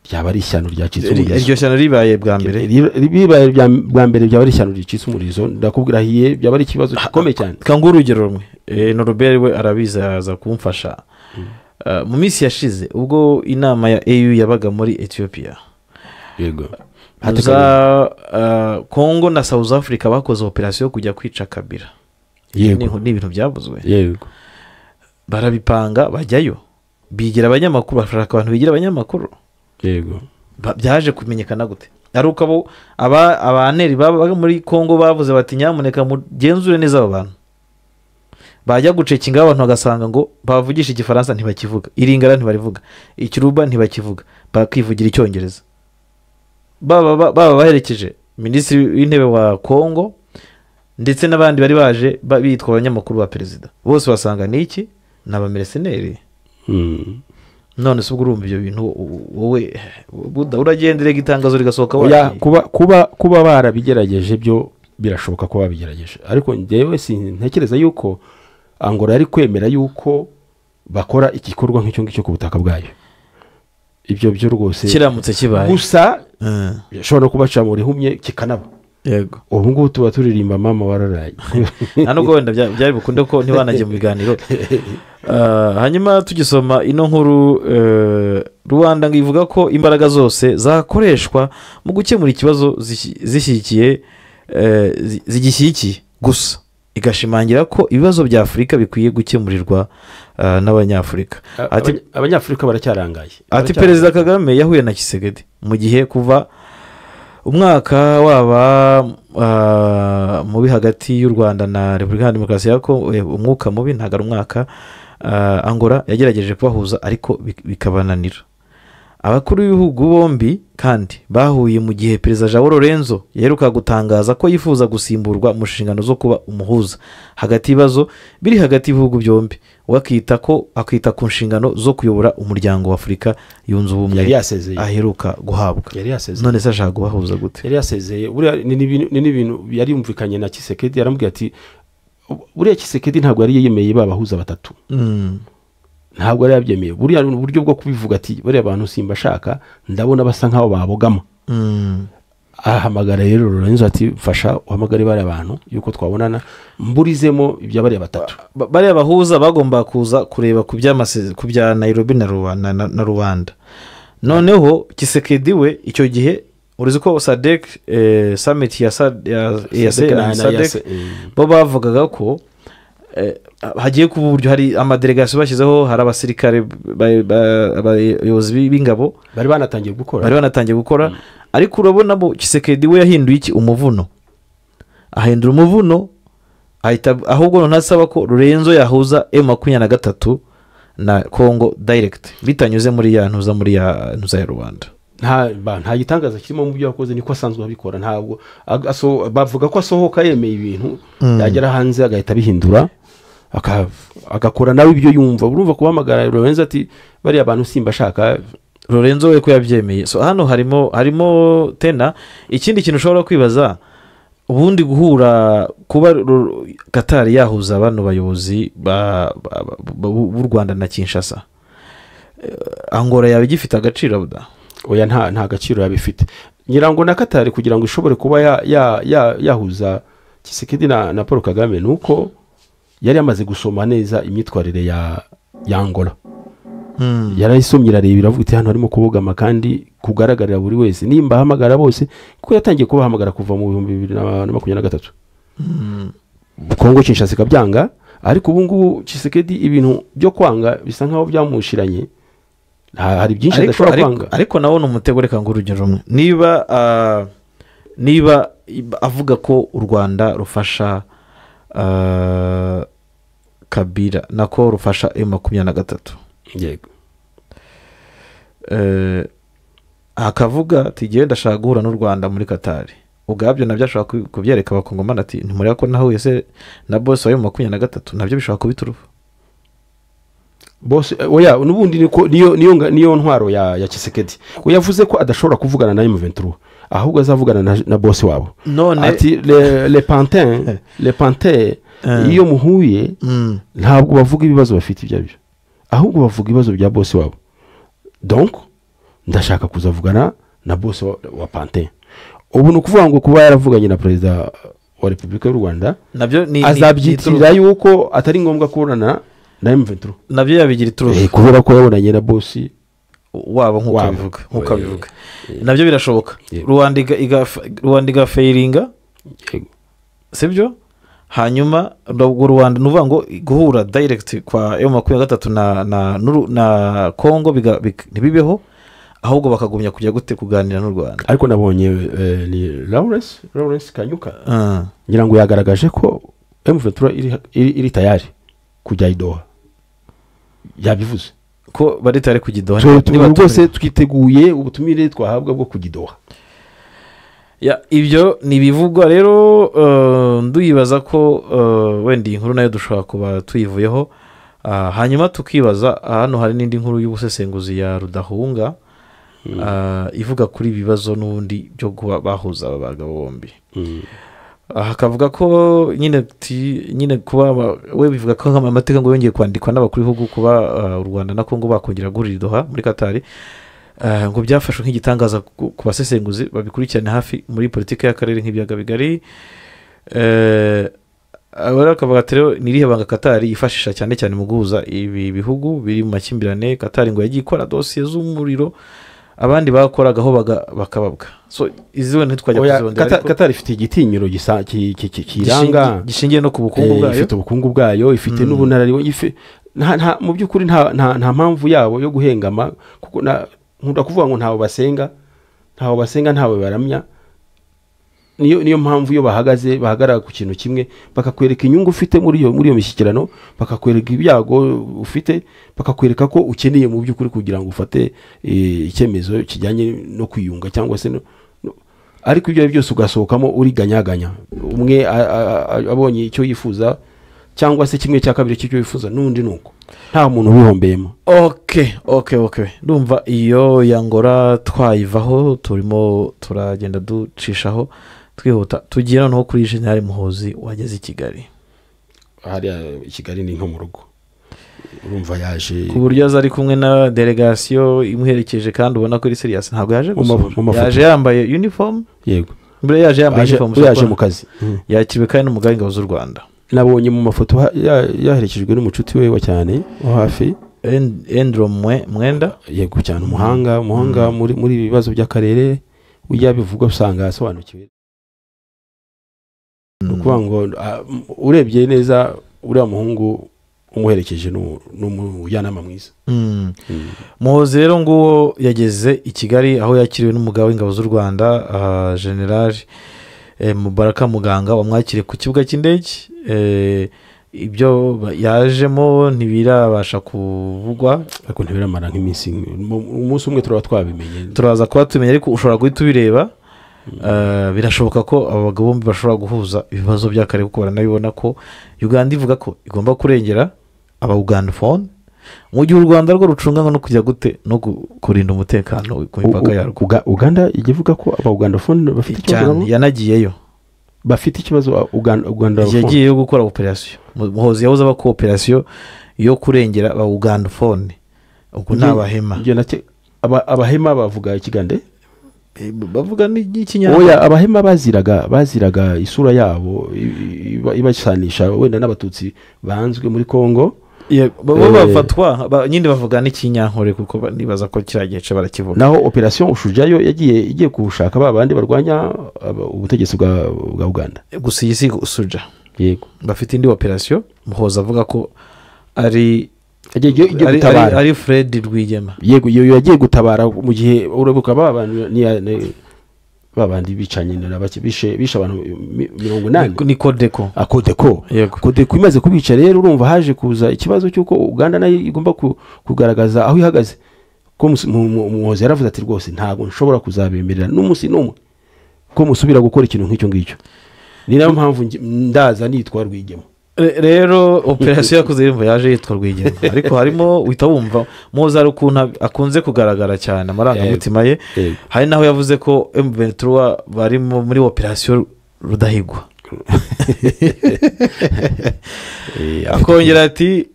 F: byaba ari ishyano ryacitse umurizo.
B: Iryo shyano ribaye bwa mbere
F: byaba ari ishyano ryacitse umurizo, ndakubwira hiye byaba ari ikibazo gikomeye cyane.
B: Kangura urugero rumwe, Norbert we arabizaza kumfasha. Mu minsi yashize ubwo inama ya AU yabaga muri Ethiopia,
F: yego
B: Kongo na South Africa bakoze operation yo kujya kwica Kabila. Yego ni ibintu byavuzwe.
F: Yego
B: barabipanga bajyayo, bigira abanyamakuru, bashaka abantu bigira abanyamakuru.
F: Yego
B: byaje kumenyekana gute? Aruka bo abaneri baba muri Kongo bavuze bati nyamuneka mugenzure neza abo bantu. Bajya gucekinga abantu bagasanga ngo bavugisha igifaransa ntibakivuga, iringara ntibarivuga, ikiruba ntibakivuga, bakivugira icyongereza. Baba baherekeje minisitiri w'intebe wa Kongo ndetse n'abandi bari baje bitwa abanyamakuru ba perezida, bose basanga niki n'abamerceneri. None se ubwo urumva ibyo bintu wowe uragendera igitangazo rigasohoka
F: kuba barabigerageje byo birashoboka ko babigerageje, ariko njyewe sintekereza yuko Angola yari kwemera yuko bakora igikorwa nk'icyo ngicyo ku butaka bwayo. Ibyo byo rwose
B: kiramutse kibaye
F: gusa shobora kubaca muri humye kikanaba.
B: Yego
F: ubu ngubu tuba turirimba mama wararaye
B: nubwo wenda byari bukunde ko ntibanagiye mu biganiro. Hanyuma tugisoma ino nkuru, Rwanda ngo ivuga ko imbaraga zose zakoreshwa mu gukemura ikibazo zigishyigikiye, gusa igashimangira ko ibibazo bya Afurika bikwiye gukemurirwa n'Abanyafurika.
F: Abanyafurika baracyarangaye.
B: Ati Perezida Kagame yahuye na Tshisekedi mu gihe kuva umwaka waba mubi hagati y'u Rwanda na Repubulika ya Demokarasi ya Kongo, umwuka mubi ntabwo ari umwaka. Angola yagerageje kubahuza ariko bikabananira. Abakuru b'ibihugu bombi kandi bahuye mu gihe Perezida João Lourenço yaheruka gutangaza ko yifuza gusimburwa mu nshingano zo kuba umuhuza hagati y'ibibazo biri hagati y'ibihugu byombi, akita ku nshingano zo kuyobora umuryango wa Afurika yunze ubumwe aheruka guhabwa. None se ashaka kubahuza gute?
F: Yari yasezeye. Ni n'ibintu yari yumvikanye na Tshisekedi, yaramubwiye ati buriya Tshisekedi ntabwo yari yemeye babahuza batatu. Ntabwo yari yabyemeye. Buriya ni uburyo bwo kubivuga ati buriya abantu simba shaka, ndabona basa nkaho babogama. Ahamagara rero Lorenzo ati fasha uhamagare bari abantu yuko twabonana mburizemo ibya bari batatu.
B: Bari abahuza bagomba kuza kureba ku bya Nairobi na Rwanda. Noneho Tshisekedi we icyo gihe urizi ko SADC summit ya SADC bo bavugaga ko hagiye kuba uburyo hari amadelegasiyo bashyizeho, hari abasirikare abayobozi b'ingabo
F: bari banatangiye gukora.
B: Ariko urabona bo Tshisekedi we yahinduye iki? Umuvuno. Ahindura umuvuno ahubwo ntasaba ko Lorenzo yahuza M23 na Congo direct bitanyuze muri ya ntuza ya Rwanda.
F: Nta gitangaza kirimo mu byo yakoze, niko asanzwe abikora. Ntabwo bavuga ko asohoka yemeye ibintu yagera hanze agahita bihindura agakora nawe ibyo yumva. Urumva kubahamagara Lorenzo ati bariya abantu simba shaka,
B: Lorenzo we ko yabyemeye. So hano harimo tena ikindi kintu ushobora kwibaza, ubundi guhura kuba Qatar yahuza abantu bayobozi b'u Rwanda na Kinshasa, Angola yabigifite agaciro buda?
F: Oya nta gaciro yabifite. Nyirango na Qatar kugira ngo ishobore kuba yahuza Tshisekedi na Paul Kagame nuko yari yamaze gusoma neza imyitwarire ya Angola. Yarayisomye irareba iravuga iti hano harimo kubogama kandi kugaragarira buri wese, nimba hamagara bose kuko yatangiye kubahamagara kuva mu 2023. Kongo Kinshasa kabyanga, ariko ubu ngubu Tshisekedi ibintu byo kwanga bisa nkaho byamushiranye. Hari byinshi adashobora kwanga.
B: Ariko nabona umutego, reka ngo urugero rumwe, niba avuga ko u Rwanda rufasha Kabila nako rufasha M23.
F: Yego.
B: akavuga ati ngewe ndashaka guhura n'u Rwanda muri Katari, ubwabyo nabyo ashobora kubyereka abakongomani ati ntimureba ko nahuye se na boss wa M23, nabyo bishobora kubituruva
F: boss oya nubundi niyo ntwaro ya Tshisekedi we yavuze ko adashobora kuvugana na M23 ahubwo azavugana na boss wabo
B: none
F: ati le pantin iyo muhuye ntabwo bavuga ibibazo bafite ibyabyo ahubwo bavuga ibibazo bya boss wabo. Donc ndashaka kuzavugana na boss wa pantin. Ubu nukuvuga ngo kuba yaravuganye na president wa Republika y'u Rwanda
B: nabyo
F: azabyitirira yuko atari ngombwa kubonana na M23,
B: nabyo yabigira iturufu
F: kubera ko yabonanye na boss
B: wabo nkuko bivuga nabyo birashoboka. Rwanda igafeiringa sibyo, hanyuma Rwanda nuvuga ngo guhura direct kwa M23 na Kongo ntibibeho, ahubwo bakagumya kujya gute kuganira n'u Rwanda.
F: Ariko nabonye ni Lawrence Kanyuka ngira ngo yagaragaje ko M23 iri tayari kujya Idoha, yabivuze
B: ko bari tayari kujya Idoha.
F: Niba rwose twiteguye ubutumire twahabwa bwo kujya Idoha.
B: Ibyo nibivugwa rero, nduyibaza ko wenda inkuru nayo dushobora kuba tuyivuyeho, hanyuma tukibaza hano hari n'indi nkuru y'ubusesenguzi ya Rudahunga ivuga kuri ibibazo n'ubundi byo kuba bahuza abagabo bombi. Hakavuga ko nyine kuba we bivuga ko amateka ngo yongeye kwandikwa n'abakuru b'ibihugu kuba u Rwanda na Kongo bakongera guhurira Doha muri Katari, ngo byafashwe nk'igitangaza ku basesenguzi babikurikirana hafi muri politiki y'akarere nk'ibiyaga bigari. Bakavuga ati rero nirihe banga Katari yifashisha cyane cyane mu guhuza ibi bihugu biri mu makimbirane. Katari ngo yagiye ikora dosiye z'umuriro abandi bakoragaho bakababwa. So iziwe ntitwajya kuzirondera.
F: Katari ifite igitinyiro kiranga
B: gishingiye no ku bukungu bwayo,
F: ifite ubukungu bwayo, ifite n'ubunararibonye, nta mu by'ukuri nta mpamvu yabo yo guhengama, kuko nkunda kuvuga ngo ntawe basenga ntawe baramya. Niyo mpamvu iyo bahagarara ku kintu kimwe bakakwereka inyungu ufite muri iyo mishyikirano, bakakwereka ibyago ufite, bakakwereka ko ukeneye mu by'ukuri kugira ngo ufate icyemezo kijyanye no kwiyunga cyangwa se ariko ibyo byose ugasohokamo uri ganyaganya, umwe abonye icyo yifuza cyangwa se kimwe cya kabiri cy'icyo yifuza n'undi nuko nta muntu ubihombeyemo. Okay ndumva iyo yangora twayivaho, turimo turagenda ducishaho twihuta tugiye noneho kuri General Muhozi wageze i Kigali. Hariya i Kigali ni nko mu rugo, urumva yaje
B: ku buryo aza ari kumwe na delegation imuherekeje kandi ubona ko ari serious, ntabwo yaje gusura, yaje yambaye uniform.
F: Yego,
B: mbere yaje yambaye uniform,
F: yaje mu kazi,
B: yakiriwe kandi n'umugaba w'ingabo z'u Rwanda.
F: Nabonye mu mafoto yaherekejwe n'umucuti we wa cyane wo hafi
B: Endro Mwenda.
F: Yego cyane, umuhanga muri ibibazo by'akarere, ujya bivuga usanga asobanukiwe. Ukuvuga ngo urebye neza uriya muhungu umuherekeje n'umujyanama mwiza.
B: Muhozi rero nguwo yageze i Kigali aho yakiriwe n'umugaba w'ingabo z'u Rwanda General Mubaraka Muganga, wamwakiriye ku kibuga cy'indege. Ibyo yajemo ntibirabasha kuvugwa,
F: ariko ntibiramara nk'iminsi umunsi umwe turaba twabimenye,
B: turaza kuba tumenye, ariko ushobora guhita ubireba. Birashoboka ko abagabo bombi bashobora guhuza ibibazo by'akarere, kuko baranabibona ko Uganda ivuga ko igomba kurengera aba-Ugandafone, mu gihe u Rwanda rwo rucungana no kujya gute no kurinda umutekano ku mipaka yarwo.
F: Uganda igivuga ko aba-Ugandafone bafite ikibazo,
B: yanagiyeyo
F: bafite ikibazo. Uganda
B: yagiye yo gukora operation, Muhozi yahoze aba operation yo kurengera aba-Ugandafone. Ubwo nabahema abahema bavuga ikigande, bavuga n'ikinyarwanda.
F: Oya, abahema baziraga isura yabo ibasanisha wenda n'abatutsi banzwe muri Kongo.
B: bafatwa nyine bavuga n'ikinyankore, kuko nibaza ko kiragice barakivuga.
F: Naho operation Ushujayo igiye kushaka babandi barwanya ubutegetsi bwa Uganda.
B: Gusa iyi si Usuja,
F: yego,
B: bafite indi operation. Muhozi avuga ko ari Fred Rwigema.
F: Yego, iyo yagiye gutabara mu gihe urabuka babandi bicanye bishe abantu 80.
B: Ni Kodeko.
F: Kodeko.
B: Yego,
F: Kodeko imaze kubica rero, urumva haje kuza ikibazo cy'uko Uganda nayo igomba kugaragaza aho ihagaze ko umuhozi yaravuze ati rwose ntabwo nshobora kuzabemerera n'umunsi n'umwe ko musubira gukora ikintu nk'icyo ngicyo. Ni nayo mpamvu ndaza nitwa Rwigema.
B: Rero operasiyo yakoze yumva yaje yitwa Rwigema ariko harimo uhita wumva muzi ari ukuntu akunze kugaragara cyane amarangamutima ye. Hari naho yavuze ko M23 bari muri operasiyo Rudahigwa. Akongera ati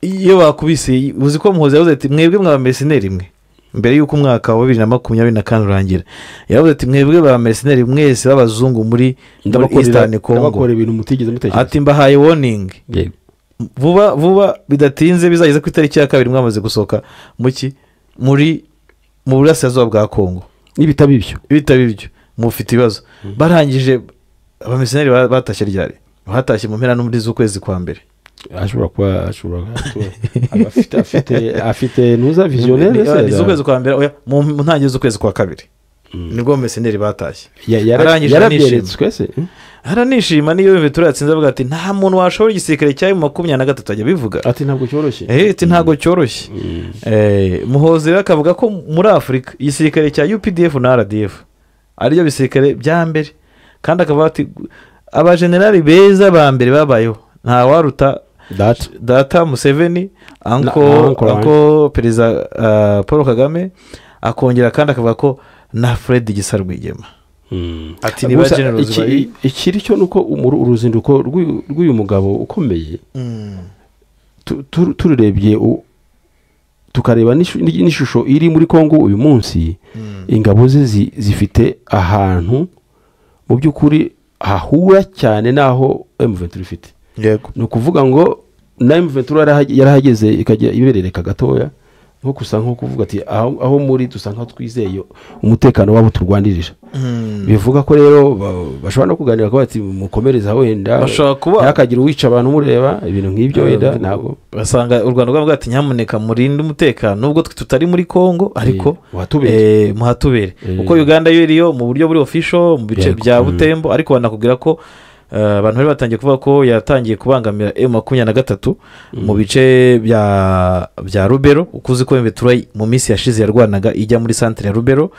B: iyo bakubise uzi ko Muhozi yavuze ati mwebwe mwa mercenary mwe mbere y'uko umwaka wa 2024 urangira, yavuze ati mwebwe ba mercenary mwese b'abazungu muri Eastern Congo
F: ndabakora ibintu mutigeze mutekereza.
B: Ati mbahaye warning vuba bidatinze bizageze ku itariki ya 2 mwamaze gusoka mu burasirazuba bwa Congo. Ibitabibyo mufite ibibazo. Barangije abamercenary batashye ryari, batashye mu mpera n'umuri z'ukwezi kwa mbere.
F: ashobora kuba afite nuza visionnaire
B: z'ukwezi kwa mbere mu ntangiriro z'ukwezi kwa kabiri nibwo mercenary batashye.
F: Yarabyeretswe se
B: aranishima niyo M23 yatsinze avuga ati nta muntu washobora igisirikare cyayo 23 ajya bivuga
F: ati ntabwo cyoroshye.
B: Ati ntabwo cyoroshye. Muhozi akavuga ko muri Afrika igisirikare cya UPDF na RDF ariyo bisirikare bya mbere kandi akavuga ati abagenerali beza ba mbere babayeho nta waruta data Museveni anko perezida Paul Kagame. Akongera kandi akavuga ko na Fred Gisa Rwigema. Ati niba generals bari
F: ikiri cyo nuko uruzinduko rw'uyu mugabo ukomeye tururebye tukareba n'ishusho iri muri Kongo uyu munsi, ingabo ze zifite ahantu mu by'ukuri hahura cyane naho M23 ifite.
B: Yego
F: ni ukuvuga ngo na M23 yarahageze ikajya iberereka gatoya nko kusa nko kuvuga ati aho muri dusanga twizeye umutekano wabo turwanirije. Bivuga ko rero bashobora no kuganira ko bati mukomereza wenda yakagira uwica abantu mureba ibintu nk'ibyo wenda ntabwo
B: basanga u Rwanda rwavuga ati nyamuneka murinde umutekano nubwo tutari muri Kongo ariko muhatubere uko Uganda yo iriyo mu buryo buri official mu bice bya Butembo ariko banakubwira ko abantu bari batangiye kuvuga ko yatangiye kubangamira M23 mu bice bya Rubero. Ukuzi ko M23 mu minsi yashize yarwanaga ijya muri centre ya Rubero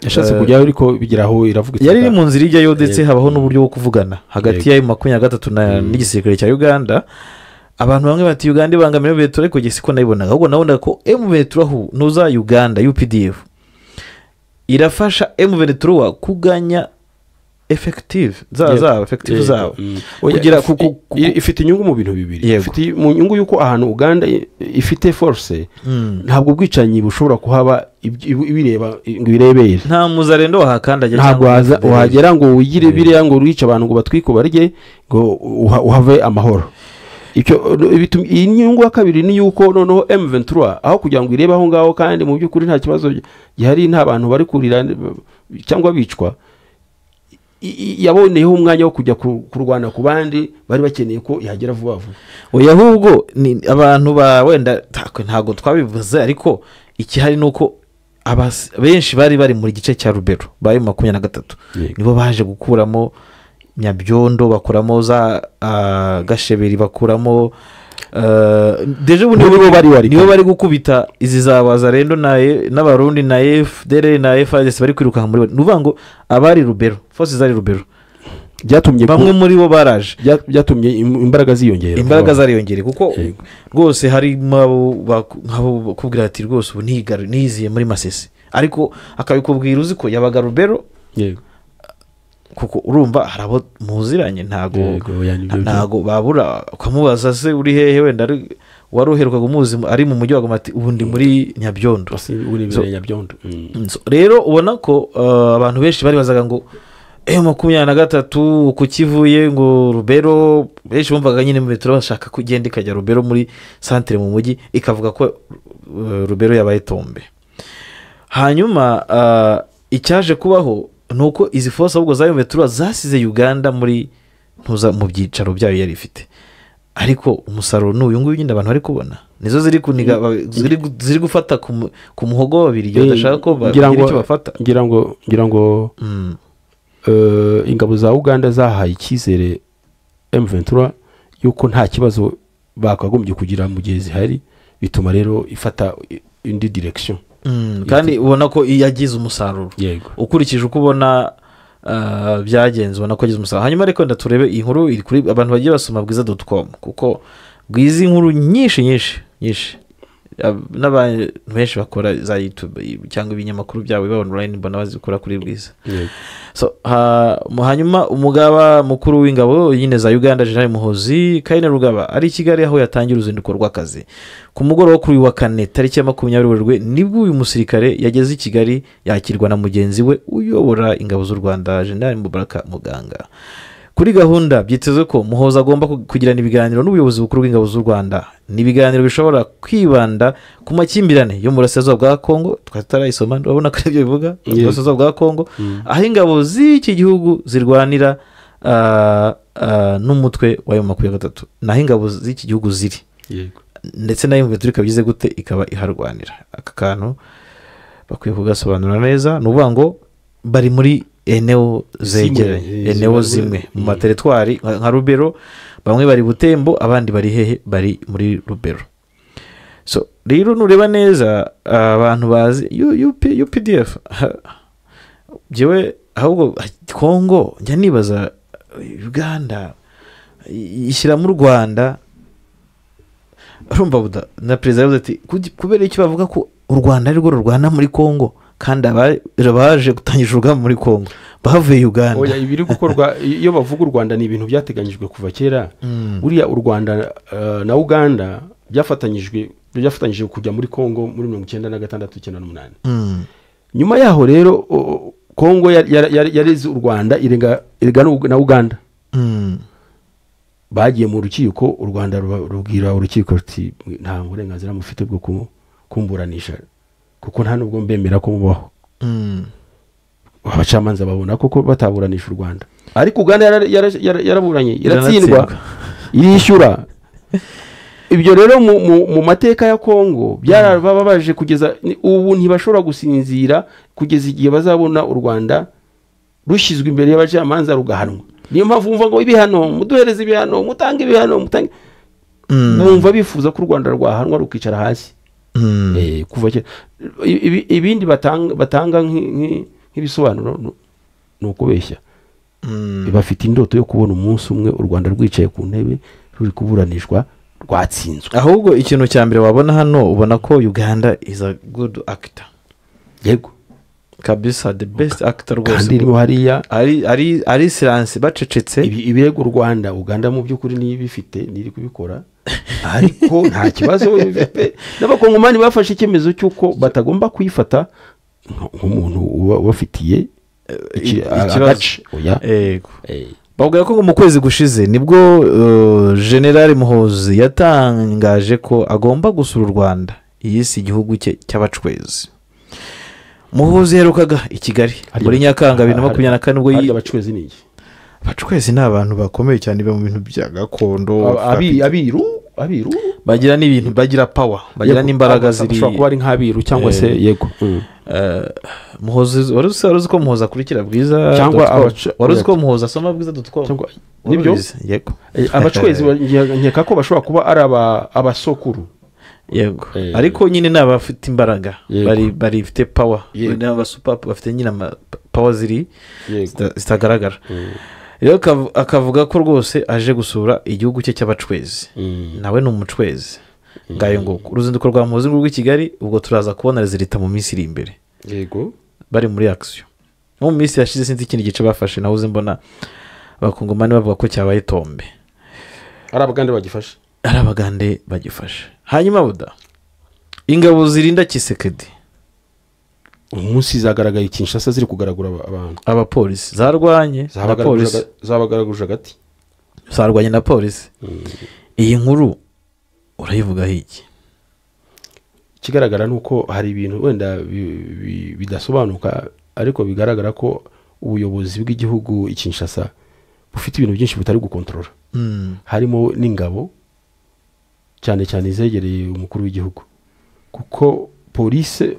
F: yashatse kujyaho ariko bigiraho iravuga
B: yari iri mu nzira ijyayo ndetse habaho n'uburyo bwo kuvugana hagati ya M23 n'igisirikare cya Uganda. Abantu bamwe bati Uganda ibangamira M23 ariko gisiko nayibonaga ahubwo nabona ko M23 nuza Uganda UPDF irafasha M23 kuganya effective effective zabo
F: kugira ifite inyungu mu bintu bibiri. Ifite mu nyungu yuko ahantu Uganda ifite force ntabwo bwicanyi bushobora kuhaba ibirebera
B: nta muzarendo wahakanda
F: ntabwo wahagera ngo wigire biriya ngo wica abantu ngo batwiko barye ngo uhave amahoro. Iyi nyungu ya kabiri ni yuko noneho M23 aho kugira ngo irebe aho ngaho kandi mu by'ukuri nta kibazo gihari nta bantu bari kurira cyangwa bicwa, yaboneyeho umwanya wo kujya kurwana ku bandi bari bakeneye ko yagera vuba vuba.
B: Oya ahubwo ni abantu ba wenda ntago twabivuze ariko ikihari nuko benshi bari muri gice cya Rubero baye 23 nibo baje gukuramo Nyabyondo bakuramo za Gasheberi bakuramo deje ubu nibo bari gukubita izi zabaza rendo n'abarundi na FDR na FARDC bari kwiruka muri nuvuga ngo abari Rubero force zari Rubero
F: byatumye
B: bamwe muri bo baraje
F: byatumye imbaraga
B: zariyongera kuko rwose hari nkabo kubwira ati rwose ubu niziye muri Masisi ariko akabikubwira uzi ko yabaga Rubero.
F: Yego
B: kuko urumva harabo muziranye ntago babura ukamubaza se uri hehe wenda waruheruka gumuzi ari mu mujyi wa Goma ati ubundi muri Nyabyondo. Rero ubona ko abantu benshi bari bazaga ngo 23 kukivuye ngo Rubero benshi bumvaga nyine mu metro bashaka kugenda ikajya Rubero muri centre mu mujyi ikavuga ko Rubero yabaye tombe. Hanyuma icyaje kubaho nuko izi force ahubwo zayo metro zasize Uganda muri mu byicaro byayo yari ifite ariko umusaruro n'uyu nguyu nyine abantu bari kubona nizo ziri kuniga ziri gufata ku muhogo babiri iyo badashaka ko bagira icyo bafata.
F: ngira ngo ingabo za Uganda zahaye icyizere M23 yuko nta kibazo bakagombye kugira mu gihe zihari bituma rero ifata indi direction
B: kandi ubona ko yagize umusaruro
F: yego
B: ukurikije uko ubona byagenze ubona ko yagize umusaruro. hanyuma ariko wenda turebe iyi nkuru iri kuri abantu bagiye basoma bwiza.com kuko bwiza inkuru nyinshi n'abantu benshi bakora za YouTube cyangwa ibinyamakuru byabo biba online mbona bazikora kuri bwiza. Hanyuma umugaba mukuru w'ingabo nyine za Uganda General Muhoozi Kainerugaba ari i Kigali aho yatangira uruzinduko rw'akazi ku mugoroba wo kuri wa kane tariki ya 20 Werurwe nibwo uyu musirikare yageze i Kigali yakirwa na mugenzi we uyobora ingabo z'u Rwanda General Mubaraka Muganga. Kuri gahunda byitezwe ko Muhoozi agomba kugirana ibiganiro n'ubuyobozi bukuru bw'ingabo z'u Rwanda. Ni ibiganiro bishobora kwibanda ku makimbirane yo mu burasirazuba bwa Kongo twatarayisoma urabona ko ibyo bivuga mu burasirazuba bwa Kongo aho ingabo z'iki gihugu zirwanira n'umutwe wa M23 naho ingabo z'iki gihugu ziri ndetse nayo mu biturika bigize gute ikaba iharwanira. Aka kantu bakwiye kugasobanura neza n'uvuga ngo bari muri eneo zegeranye eneo zimwe mu materitwari nka Rubero bamwe bari Butembo abandi bari hehe bari muri Rubero. Rero nureba neza abantu bazi UPDF jewe ahubwo Kongo njya nibaza Uganda ishyira mu Rwanda urumva buda na perezida yavuze ati kubera iki bavuga ko u Rwanda ari rwo rurwana muri Kongo kandi baje gutangira urugamba muri Kongo bavuye Uganda.
F: Oya ibiri gukorwa iyo bavuga u Rwanda ni ibintu byateganyijwe kuva kera. Buriya u Rwanda na Uganda byafatanyije kujya muri Kongo muri 1996. Nyuma yaho rero Kongo yareze u Rwanda irega na Uganda. Bagiye mu rukiko u Rwanda rubwira urukiko ruti nta burenganzira mufite bwo kumburanisha kuko nta nubwo mbemera ko mubaho. Abacamanza babona koko bataburanisha u Rwanda ariko Uganda yaraburanye iratsindwa irishyura. Ibyo rero mu mateka ya Kongo byarababaje kugeza ubu ntibashobora gusinzira kugeza igihe bazabona u Rwanda rushyizwe imbere y'abacamanza rugahanwa. Niyo mpamvu bumva ngo ibihano muduhereze ibihano mutange ibihano mutange bumva bifuza ko u Rwanda rwahanwa rukicara hasi. Kuva ibindi batanga nk'ibisobanuro nuko beshya bafite indoto yo kubona umunsi umwe u Rwanda rwicaye ku ntebe ruri kuburanishwa rwatsinzwe. Ahubwo
B: ikintu cya mbere wabona hano ubona ko Uganda is a good actor.
F: Yego
B: kabisa the best actor rwose
F: kandi irimo hariya
B: ari silence bacecetse.
F: Ibirego Rwanda Uganda mu by'ukuri niyo bifite niri kubikora ariko nta kibazo n'abakongomani bafashe icyemezo cy'uko batagomba kuyifata nk'umuntu ubafitiye
B: ikibazo. Bavuga ko mu kwezi gushize nibwo General Muhoozi yatangaje ko agomba gusura u Rwanda iyi si igihugu cye cy'abacwezi. Muhoozi yarukaga i Kigali muri Nyakanga 2024 nubwo
F: abacwezi ni iki?
B: Abacwezi ni abantu bakomeye cyane mu bintu bya gakondo
F: abiru
B: bagira n'ibintu bagira power bagira n'imbaraga ziri
F: bashobora kuba ari nk'abiru cyangwa se yego.
B: Muhoozi waruzi ko Muhoozi akurikira bwiza
F: cyangwa
B: waruzi ko Muhoozi asoma bwiza.com
F: cyangwa nibyo
B: yego.
F: Abacwezi nkeka ko bashobora kuba ari abasokuru
B: yego ariko nyine n'abafite imbaraga bari bafite power n'aba super bafite nyine power ziri zitagaragara. Rero akavuga ko rwose aje gusura igihugu cye cy'abacwezi. Nawe ni umucwezi ngayo ngo uruzinduko rwa Muhoozi rw'i Kigali ubwo turaza kubona rezilita mu minsi iri imbere.
F: Yego
B: bari muri action mu minsi yashize sinzi ikindi gice bafashe naho mbona abakongomani bavuga ko cyabaye tombe
F: ari
B: abagande bagifashe. Hanyuma buda ingabo zirinda Kisekedi
F: umunsi zagaragaye Kinshasa ziri kugaragura abantu
B: abapolisi zarwanye
F: zabagaraguje agati
B: zarwanye na polisi. Iyi nkuru urayivugaho iki?
F: Kigaragara nuko hari ibintu wenda bidasobanuka ariko bigaragara ko ubuyobozi bw'igihugu Kinshasa bufite ibintu byinshi butari gukontorora. Harimo n'ingabo cyane cyane zegereye umukuru w'igihugu kuko polisi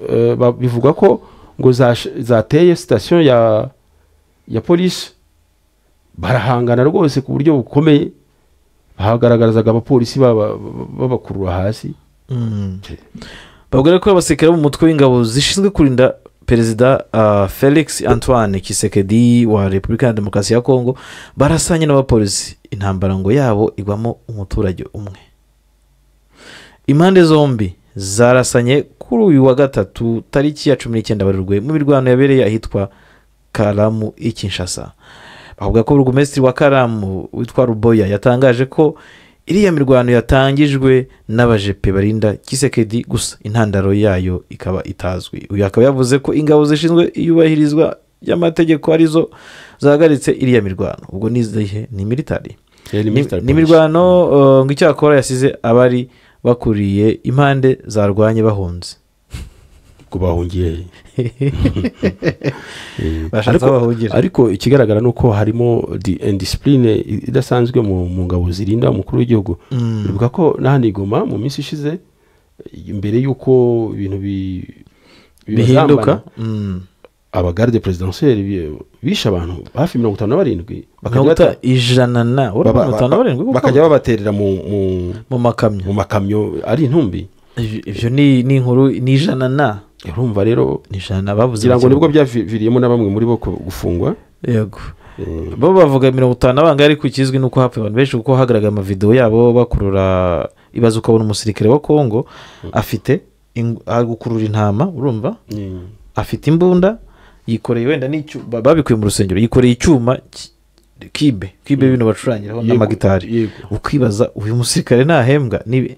F: bivuga ko ngo zateye station ya polisi barahangana rwose ku buryo bukomeye bahagaragarazaga abapolisi babakurura hasi.
B: bavuga ko abasirikare bo mu mutwe w'ingabo zishinzwe kurinda perezida Felix Antoine Tshisekedi wa Repubulika ya Demokarasi ya Kongo barasanye n'abapolisi. Intambara ngo yabo igwamo umuturage umwe. Impande zombi zarasanye kuri uyu wa gatatu tariki ya 19 Werurwe mu mirwano yabereye ahitwa Karamu i Kinshasa. Bavuga ko burugumesitiri wa Karamu witwa Ruboya yatangaje ko iriya mirwano yatangijwe n'abajepe barinda Tshisekedi gusa intandaro yayo ikaba itazwi. Uyu akaba yavuze ko ingabo zishinzwe iyubahirizwa y'amategeko arizo zahagaritse iriya mirwano. Ubwo ni military. Ni mirwano ngo icyakora yasize abari bakuriye impande zarwanye bahunze.
F: Kubahungiye.
B: Ariko
F: ikigaragara nuko harimo indiscipline idasanzwe mu ngabo zirinda umukuru w'igihugu. Bivuga ko n'ahandi Goma mu minsi ishize imbere yuko ibintu
B: bihinduka
F: abagarde presidentielle bisha abantu hafi 57
B: bakajya ijana
F: bakajya babaterera
B: mu
F: makamyo ari intumbi.
B: Ivyo ni inkuru ni ijana
F: urumva rero
B: nijana bavuze
F: ngo nibwo byaviriyemo na bamwe muri bo gufungwa.
B: Yego bo bavuga 50 abanga ariko ikizwi nuko hapfa abantu benshi kuko hagaragaye ama video yabo bakurura ibazo ukabona umusirikare wa Kongo afite gukurura intama urumva afite imbunda yikoreye wenda n'icyo babikuye mu rusengero yikoreye icyuma kibe bino bacurangiraho n'amagitari. Ukibaza uyu musirikare ntahembwa ni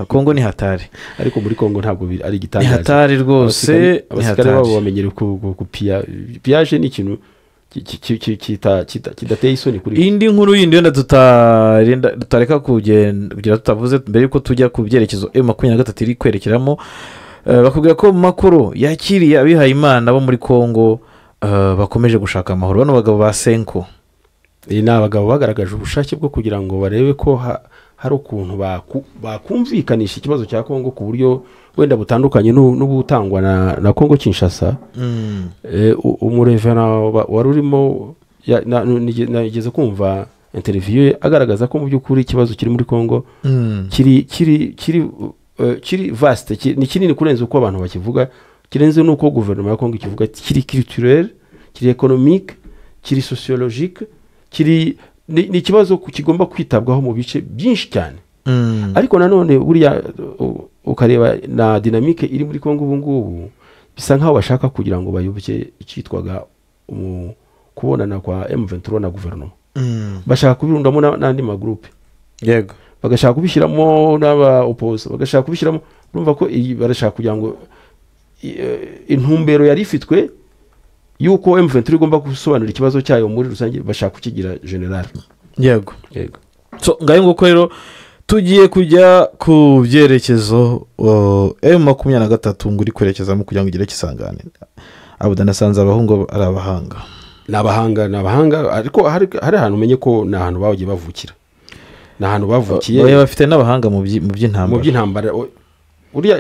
B: Kongo ni hatari,
F: ariko muri Kongo ntabwo ari gitangaje.
B: Ni hatari rwose.
F: Abasirikare babo bamenyere kupia piage ni ikintu kidateye isoni kuri.
B: Indi nkuru yindi wenda tutareka kugira tutavuze mbere yuko tujya ku byerekezo M23 iri kwerekeramo. Bakubwira ko makuru yakiriye abihaye Imana bo muri Kongo bakomeje gushaka amahoro. Bano bagabo ba Senko
F: ni abagabo bagaragaje ubushake bwo kugira ngo barebe ko hari ukuntu bakumvikanisha ikibazo cya Kongo ku buryo wenda butandukanye n'ubutangwa na Kongo Kinshasa. Umurevera wari urimo nigeze kumva interview agaragaza ko mu by'ukuri ikibazo kiri muri Kongo kiri vaste, ni kinini kurenza uko abantu bakivuga, kirenze nuko guverinoma ya Kongo ikivuga, kiri culturel, kiri économique, kiri sociologique, ni ikibazo kigomba kwitabwaho mu bice byinshi cyane. Ariko nanone buriya ukareba na dynamique iri muri Kongo ubu ngubu bisa nkaho bashaka kugira ngo bayobye icyitwaga kubonana kwa M23 na guverinoma. Bashaka kubirundamo n'andi magroupe.
B: Yego.
F: Bagashaka kubishyiramo n'aba oppose, bagashaka kubishyiramo, urumva ko barashaka kugira ngo intumbero yari ifitwe yuko M23 igomba gusobanura ikibazo cyayo muri rusange bashaka kukigira general.
B: Yego. So ngayo nguko rero tugiye kujya ku byerekezo M23 nguri kwerekezamo kugira ngo igire kisangane. Abuda nasanze abahungu ari abahanga.
F: N'abahanga ariko hari ahantu umenye ko na ahantu bagiye bavukira. Na ahantu bavukiye.
B: Bafite n'abahanga mu by'intambara.
F: Uriya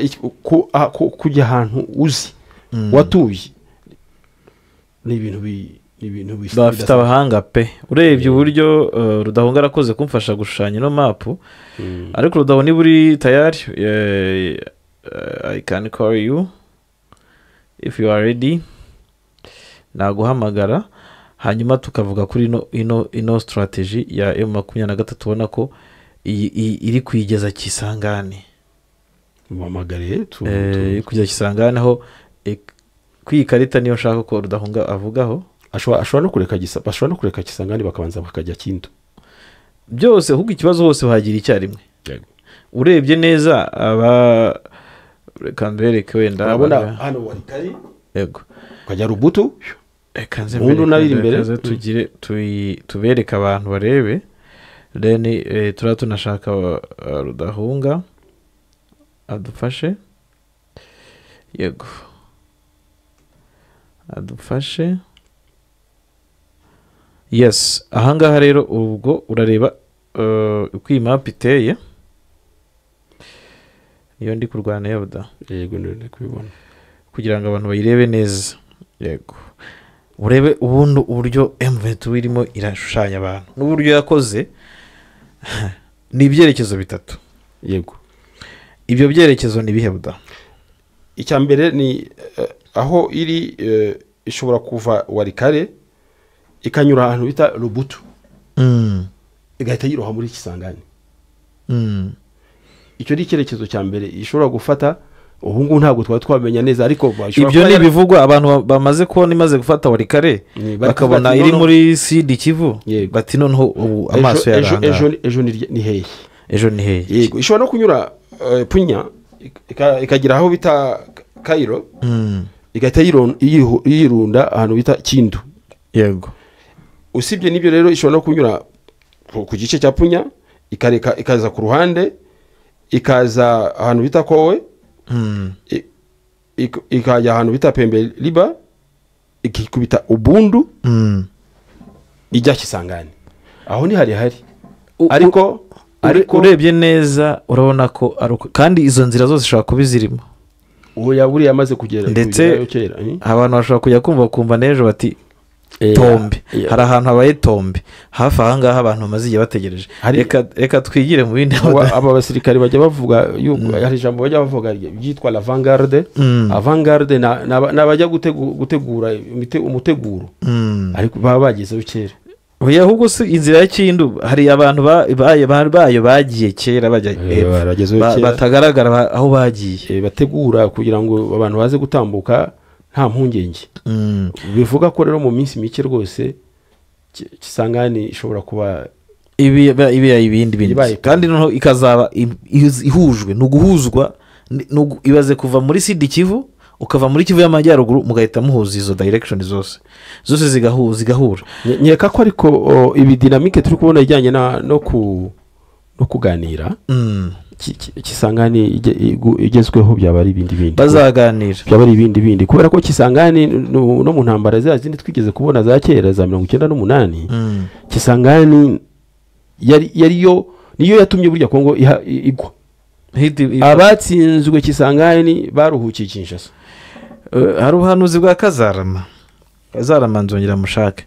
F: kujya ahantu uzi watuye ni ibintu
B: bafite abahanga pe. Urebye uburyo Rudahunga arakoze kumfasha gushushanya no map. Ariko Rudahunga ni buri tayari. I can call you if you are ready. Naguhamagara hanyuma tukavuga kuri ino strategy ya M23 ubona ko iri kwigeza Kisangane.
F: Muhamagare
B: kugeza Kisangane aho kwikarita niyo shaka ko Rudahunga avugaho.
F: Ashobora no kureka Kisangane bakabanza bakajya Kintu.
B: Byose ahubwo ikibazo hose bahagira icyarimwe. Urebye neza kanbereke wenda
F: urabona hano warikari.
B: Yego.
F: Kajya Rubutu.
B: Kanze imbere tugire tubereka abantu barebe. Then tunashaka Rudahunga adufashe. Yego. Adufashe. Yes, ahangaha rero ubwo urareba uko iyi map iteye. Iyo ndi kurwana yabuda.
F: Yego ndi kubibona.
B: Kugira ngo abantu bayirebe neza. Yego. Urebe ubundi uburyo M23 irimo irashushanya abantu. N'uburyo yakoze ni ibyerekezo bitatu.
F: Yego.
B: Ibyo byerekezo ni bihebuda.
F: icya mbere ni aho iri ishobora kuva Walikale ikanyura ahantu bita Rubutu igahita yiroha muri Kisangani. Icyo ni icyerekezo cya mbere ishobora gufata. Ubu ngubu ntabwo twaba twamenya neza ariko
B: ibyo ni ibivugwa abantu bamaze kubona imaze gufata Walikale bakabona iri muri Sud Kivu bati noneho ubu amaso yaranga
F: ejo ni hehe
B: yego
F: ishobora no kunyura Punya ikagira aho bita Cairo igahita yirunda ahantu bita Kindu.
B: Yego
F: usibye n'ibyo rero ishobora no kunyura ku gice cya Punya ikareka ikaza ku ruhande ikaza ahantu bita Kowe ikajya ahantu bita Pembe Liba ikikubita Ubundu ijya Kisangani. Aho ni hari ariko
B: urebye neza urabona ko kandi izo nzira zose zishobora kuba zirimo
F: uwo yaburi yamaze kugera
B: ndetse abantu bashobora kujya kumva n'ejo bati Tombe hari ahantu habaye Tombe hafi aha ngaha abantu bamaze igihe bategereje. Reka twigire mu bindi.
F: Aba basirikare bajya bavuga yuko hari ijambo bajya bavuga byitwa la vanguarde. Vanguarde n'abajya gutegura umuteguro ariko baba bagezeho kera.
B: Oya ahubwo se inzira ya Kindu hari abantu bayo bagiye kera bajya batagaragara aho bagiye
F: bategura kugira ngo abantu baze gutambuka nta mpungenge. Bivuga ko rero mu minsi mike rwose Kisangani ishobora kuba
B: ibindi kandi noneho ikazaba ihujwe n'uguhuzwa ibaze kuva muri Sud Kivu ukava muri Kivu y'amajyaruguru mugahita muhuza izo direction zose zigahura.
F: Nyeka ko ariko ibi dynamique turi kubona ijyanye no kuganira Kisangani igezweho byaba ari ibindi
B: bazaganira
F: byaba ari ibindi kubera ko Kisangani no mu ntambara zindi twigeze kubona za kera za 1998 Kisangani niyo yatumye burya Kongo igwa. Abatsinzwe Kisangani baruhukiye Kinshasa.
B: Hari ubuhanuzi bwa Kazarama nzongera mushake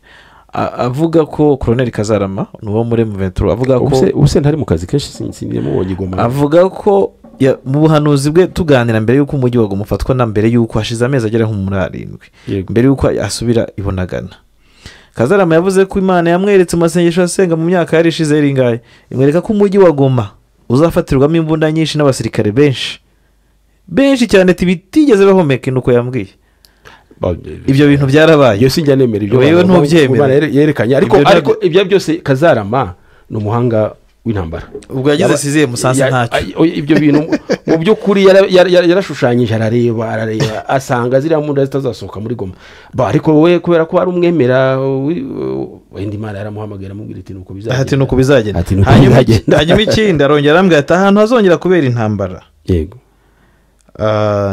B: avuga ko Colonel Kazarama nuwo muri M23 avuga ko
F: ubuse ntari mu kazi kenshi sinsiye mubonye Goma.
B: Avuga ko mu buhanuzi bwe tuganira mbere yuko umujyi wa Goma ufatwa na mbere yuko hashize amezi agera nko muri 7 mbere yuko asubira ibonagana. Kazarama yavuze ko Imana yamweretse amasengesho asenga mu myaka yari ishize iringaye imwereka ko umujyi wa Goma uzafatirwamo imbunda nyinshi n'abasirikare benshi cyane bitigeze bahomeka nuko yambwiye. Ibyo bintu byarabaye
F: yo sinjya nemera ibyo
B: wewe ntubyemera
F: yerekanye ariko ibyo byose Kazarama ni umuhanga w'intambara.
B: Ubwo yagize siziye musanze ntacyo
F: ibyo bintu mu by'ukuri yarashushanyije arareba asanga ziriya munda zitazasohoka muri Goma ariko we kubera ko ari umwemera wenda Imana yaramuhamagara mubwira ati nuko bizagenda
B: hanyuma ikindi arongera arambwira ati ahantu hazongera kubera intambara
F: yego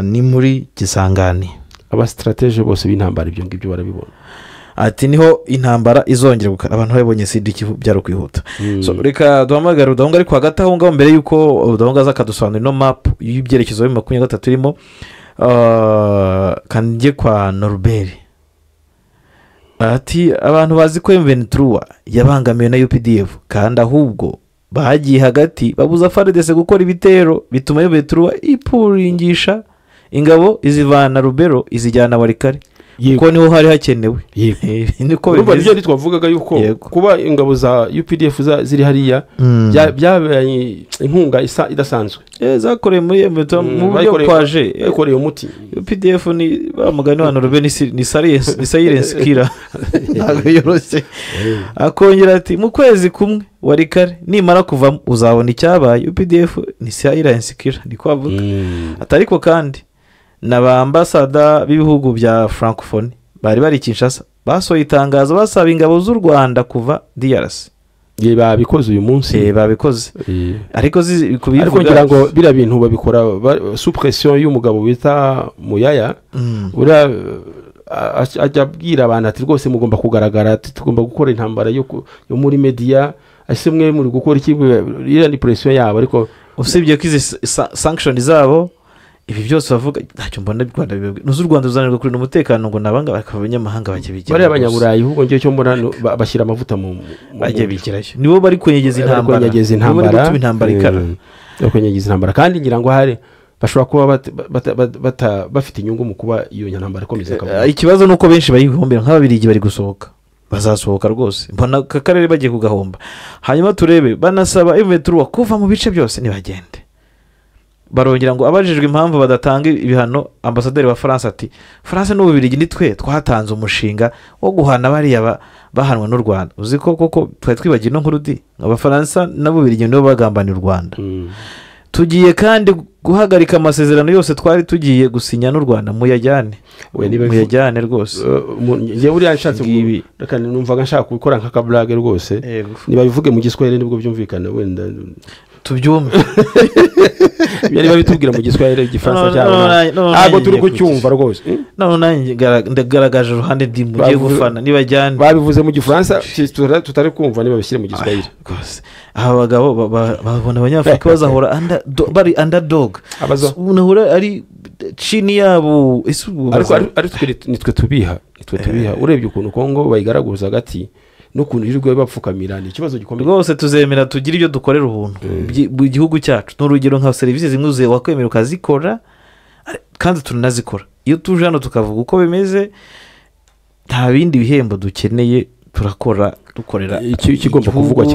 B: ni muri Kisangani.
F: Aba strategie bose b'intambara ibyo ngibyo barabibona
B: ati niho intambara izongera abantu babonye Sud Kivu byaro kwihuta. So reka duhamagara Udahunga ariko hagati aho ngaho mbere yuko Udahunga zakadusobanura no map y'ibyerekezo bya 23 irimo kanjye kwa Norbert ati abantu bazi ko M23 yabangamiwe na UPDF kandi ahubwo bagiye hagati babuza FARDC gukora ibitero bituma M23 ipuringisha ingabo izivana Rubero izijyana Walikale kuko niho hari hakenewe.
F: Niko bivyo twavugaga yuko kuba ingabo za UPDF ziri hariya byabaye inkunga idasanzwe
B: zakoreye muri M23 mu buryo kwaje
F: yakoreye umuti.
B: UPDF ni bamugani wa Rubero ni silence killer ntabwo yorose akongera ati mu kwezi kumwe Walikale nimara kuva uzabona icyabaye. UPDF ni silence killer niko avuga atariko kandi n'aba ambasada b'ibihugu bya Francophonie bari Kinshasa basohoye itangazo basaba ingabo z'u Rwanda kuva DRC.
F: Babikoze uyu munsi
B: babikoze ariko
F: kugira ngo bira bintu babikora sous pression y'umugabo bita Muyaya ajya abwira abantu ati rwose mugomba kugaragara tugomba gukora intambara yo muri media ase mwe muri gukora iki ira ni pression yabo ariko
B: usibye ko izi sanction zabo ibi byose bavuga ntacyo mbona Rwanda n'u Rwanda ruzanirwa kuri umutekano ngo nabanga bakabanyamahanga bajye bigira
F: bari abanyaburayi ahubwo ngiye cyo mbona bashyira amavuta mu
B: bajye bigirayo nibo bari kwenyegeza intambara
F: nibo bari intambara ikara yo kwenyegeza intambara kandi ngira ngo hari bashobora kuba bafite inyungu mu kuba iyo ntambara ikomeza akavuga.
B: Ikibazo nuko benshi bayihombera nk'ababirigi bari gusohoka, bazasohoka rwose, mbona aka karere bagiye kugahomba. Hanyuma turebe banasaba M23 kuva mu bice byose nibagende. Barongera ngo abajijwe impamvu badatanga ibihano, ambasaderi wa France ati France n'Ububirigi nitwe twatanze umushinga wo guhana bariya bahanwa n'u Rwanda. Uzi ko koko twari twibagiye no nkurudi Abafaransa n'Ububirigi nibo bagambaniye u Rwanda. Tugiye kandi guhagarika amasezerano yose twari tugiye gusinya n'u Rwanda, muyajyane rwose.
F: Njye buriya nshatse reka numvaga nshaka gukora nk'akablage rwose, niba bivuge mu Giswahili nibwo byumvikana wenda
B: tubyumve.
F: Niba bitubwira mu Giswahili Igifaransa cyangwa ntabwo turi kucyumva rwose.
B: Nanjye ndagaragaje uruhande ndi mugiye gufana nibajyane.
F: Babivuze mu Gifaransa tutari kumva, niba bishyire mu Giswahili
B: rwose. Aba bagabo babona Abanyafurika bazahora bari underdog, unahura ari chini yabo.
F: Ariko nitwe tubiha urebye ukuntu Kongo bayigaraguza hagati n'ukuntu hirwe bapfukamira, ni ikibazo gikomeye
B: rwose. Tuzemera tugira ibyo dukorera ubuntu mu gihugu cyacu. N'urugero nka serivisi zimwe uzuye wakwemera ukazikora kandi tunazikora. Iyo tuje hano tukavuga uko bimeze, nta bindi bihembo dukeneye, turakora dukorera
F: ikigomba kuvugwa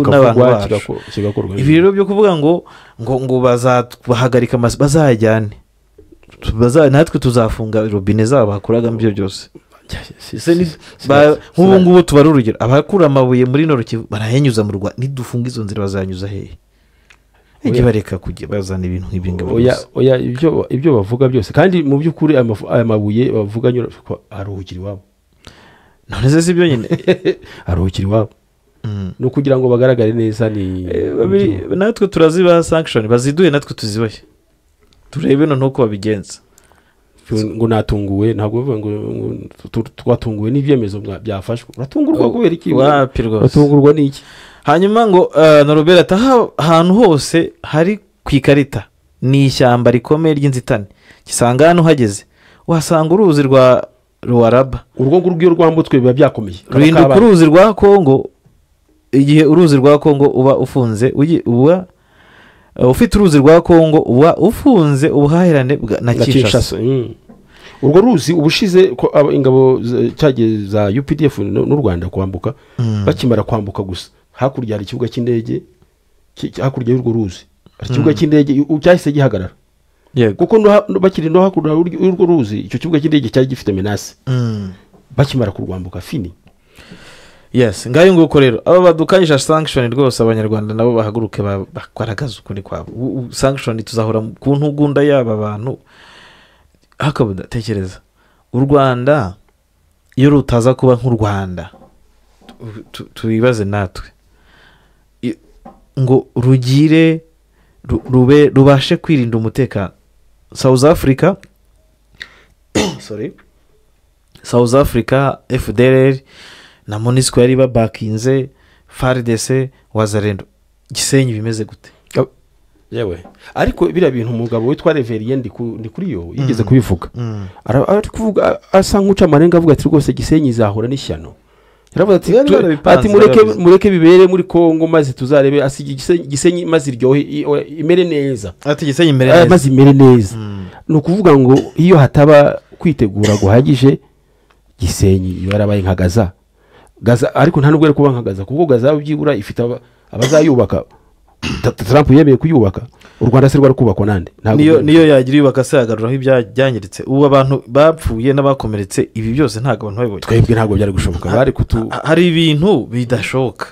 F: kigakorwa.
B: Ibi rero byo kuvuga ngo bazahagarika bazajyane, natwe tuzafunga robine zabo bakoragamo ibyo byose. Nk'ubu ngubu tubara urugero, abakura amabuye muri Nord barayanyuza mu Rwanda, nidufunga izo nzira bazanyuza hehe? Ijye bareka kujya bazana ibintu nk'ibi ngibyo.
F: Oya ibyo bavuga byose kandi mu by'ukuri aya mabuye bavuga aruhukira iwabo.
B: None se sibyo nyine
F: aruhukira iwabo. No kugira ngo bagaragare neza, ni
B: natwe turazibaha sanction, baziduye natwe tuzibahe, turebe no uko babigenza.
F: Ngo natunguwe, ntabwo bivuga ngo twatunguwe n'ibyemezo byafashwe. Uratungurwa kubera iki? Uratungurwa n'iki?
B: Hanyuma ngo na Robert ahantu hose hari ku ikarita ni ishyamba rikomeye ry'inzitane, gisanga hano hageze uhasanga uruzi rwa Ruaraba.
F: Urwo ngurwo rwambutswe biba byakomeye.
B: Rurinda ku ruzi rwa Kongo, igihe uruzi rwa Kongo uba ufunze, uba ufite uruzi rwa Kongo uba ufunze ubuhahirane na Kinshasa.
F: Urwo ruzi ubushize ko ingabo cyageze za UPDF n'u Rwanda kwambuka, bakimara kwambuka gusa hakurya hari ikibuga cy'indege, hakurya y'urwo ruzi hari ikibuga cy'indege cyahise gihagarara. Kuko bakiri no hakurya y'urwo ruzi icyo kibuga cy'indege cyari gifite menace, bakimara kurwambuka fini.
B: Yes, ngayo nguko rero aba badukanyisha sanction rwose, Abanyarwanda nabo bahaguruke bagaragaza ukuri kwabo. Sanction tuzahora ku ntugunda y'aba abantu. Hakabuda tekereza u Rwanda iyo rutaza kuba nk'u Rwanda, tubibaze natwe ngo rugire rubashe kwirinda umutekano. South Africa FDLR na MONUSCO yari babakinze, FARDC Wazalendo. Gisenyi bimeze gute?
F: Yewe ariko bira bintu umugabo witwa Reverien ndi kuri yo yigeze kubivuga. Ari kuvuga asa nk'uca amarenga avuga ati rwose Gisenyi izahura n'ishyano. Yaravuga ati mureke bibere muri Kongo maze tuzarebe Gisenyi maze iryohe imere neza.
B: Ati Gisenyi imere neza
F: maze imere neza. No kuvuga ngo iyo hataba kwitegura guhagije Gisenyi yarabaye nka Gaza ariko nta nubwo ari kuba nka Gaza, kuko Gaza byibura ifite abazayubaka. Trump yemeye kuyubaka, u Rwanda se rwari kubakwa nande?
B: Niyo yagira yubaka se yagaruraho ibyangiritse. Ubu abantu bapfuye n'abakomeretse, ibi byose ntago abantu babibonye.
F: Twebwe ntago byari gushoboka, bari
B: hari ibintu bidashoboka.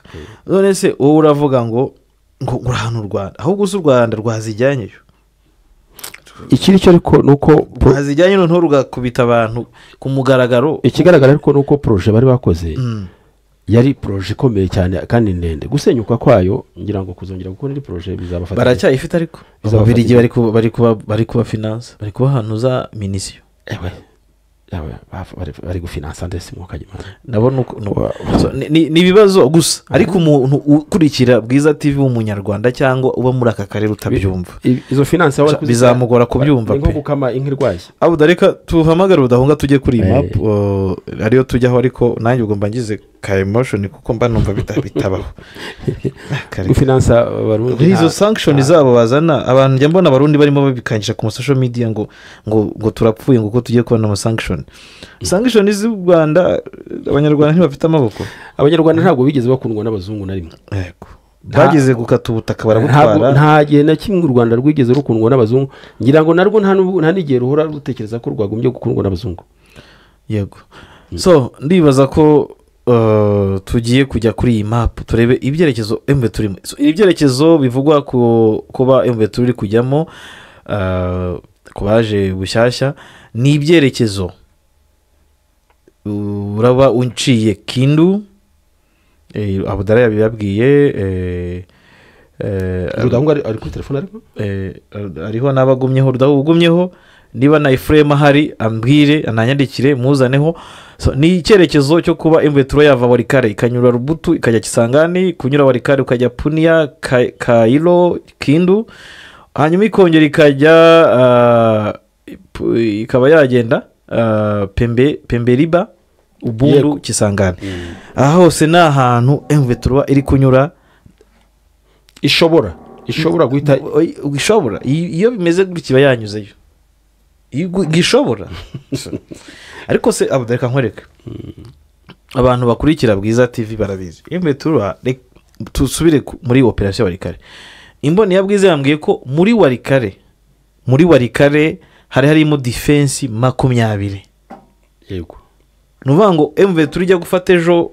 B: None se wowe uravuga ngo urahana u Rwanda, ahubwo se u Rwanda rwazijyanyeyo.
F: Ikiri cyo ariko nuko
B: rwazijyanye no rugakubita abantu ku mugaragaro.
F: Ikigaragara ariko nuko projet bari bakoze yari projet ikomeye cyane kandi ndende. Gusenyuka kwayo ngira ngo kuzongera gukora iri projet bizabafata.
B: Baracyayifite ariko ababirigi bari kuba finance, bari kuba hanuza minisiyo.
F: bari gufinansa ndetse mu kagimana
B: nabona ni ibibazo gusa ariko umuntu ukurikira Bwiza TV w'umunyarwanda cyangwa uba muri aka karere utabyumva
F: izo finance
B: bizamugora kubyumva
F: pe gukama inkwirwaye
B: abo dareka tuhamagara udahunga tujye kuri iyi map ariyo tujyaho ariko nanjye ugomba ngize ka emotion kuko mba numva bitabaho
F: gufinansa abarundi
B: izo sanction zabo bazana abantu njya mbona abarundi barimo babikangisha ku social media ngo turapfuye ngo tugiye kubona ama sanction z'u Rwanda abanyarwanda ntibafite amaboko
F: abanyarwanda ntabwo bigeze bakundwa n'abazungu na rimwe
B: yego bageze gukata ubutaka barabutwara
F: nta gihe na kimwe u Rwanda rwigeze rukundwa n'abazungu ngira ngo narwo nta n'igihe ruhora rutekereza ko rwagombye gukundwa n'abazungu
B: yego so ndibaza ko tugiye kujya kuri iyi map turebe ibyerekezo MV turimo ibi byerekezo bivugwa kuba MV turi kujyamo kubaje bushyashya ni ibyerekezo uraba unciye Kindu Abudara yabibabwiye
F: Rudahunga ari kuri telefone ariko
B: ariho nabagumyeho Rudahugumyeho niba na Ephraim hari ambwire ananyandikire muzaneho ni icyerekezo cyo kuba MV yava Warikare ikanyura Rubutu ikajya Kisangani kunyura Warikare ukajya Punia Kailo Kindu hanyuma ikongera ikaba yagenda Pemberiba Ubundu Kisangani aha hose ni ahantu MV iri kunyura
F: ishobora guhita
B: ishobora iyo bimeze gutya yanyuzeyo gishobora ariko se abudareka nkwereka abantu bakurikira Bwiza TV barabizi MV tusubire muri operation Warikare imboni ya Bwiza yambwiye ko muri Warikare harimo defense 20
F: yego
B: nuvuga ngo MV turijya gufata ejo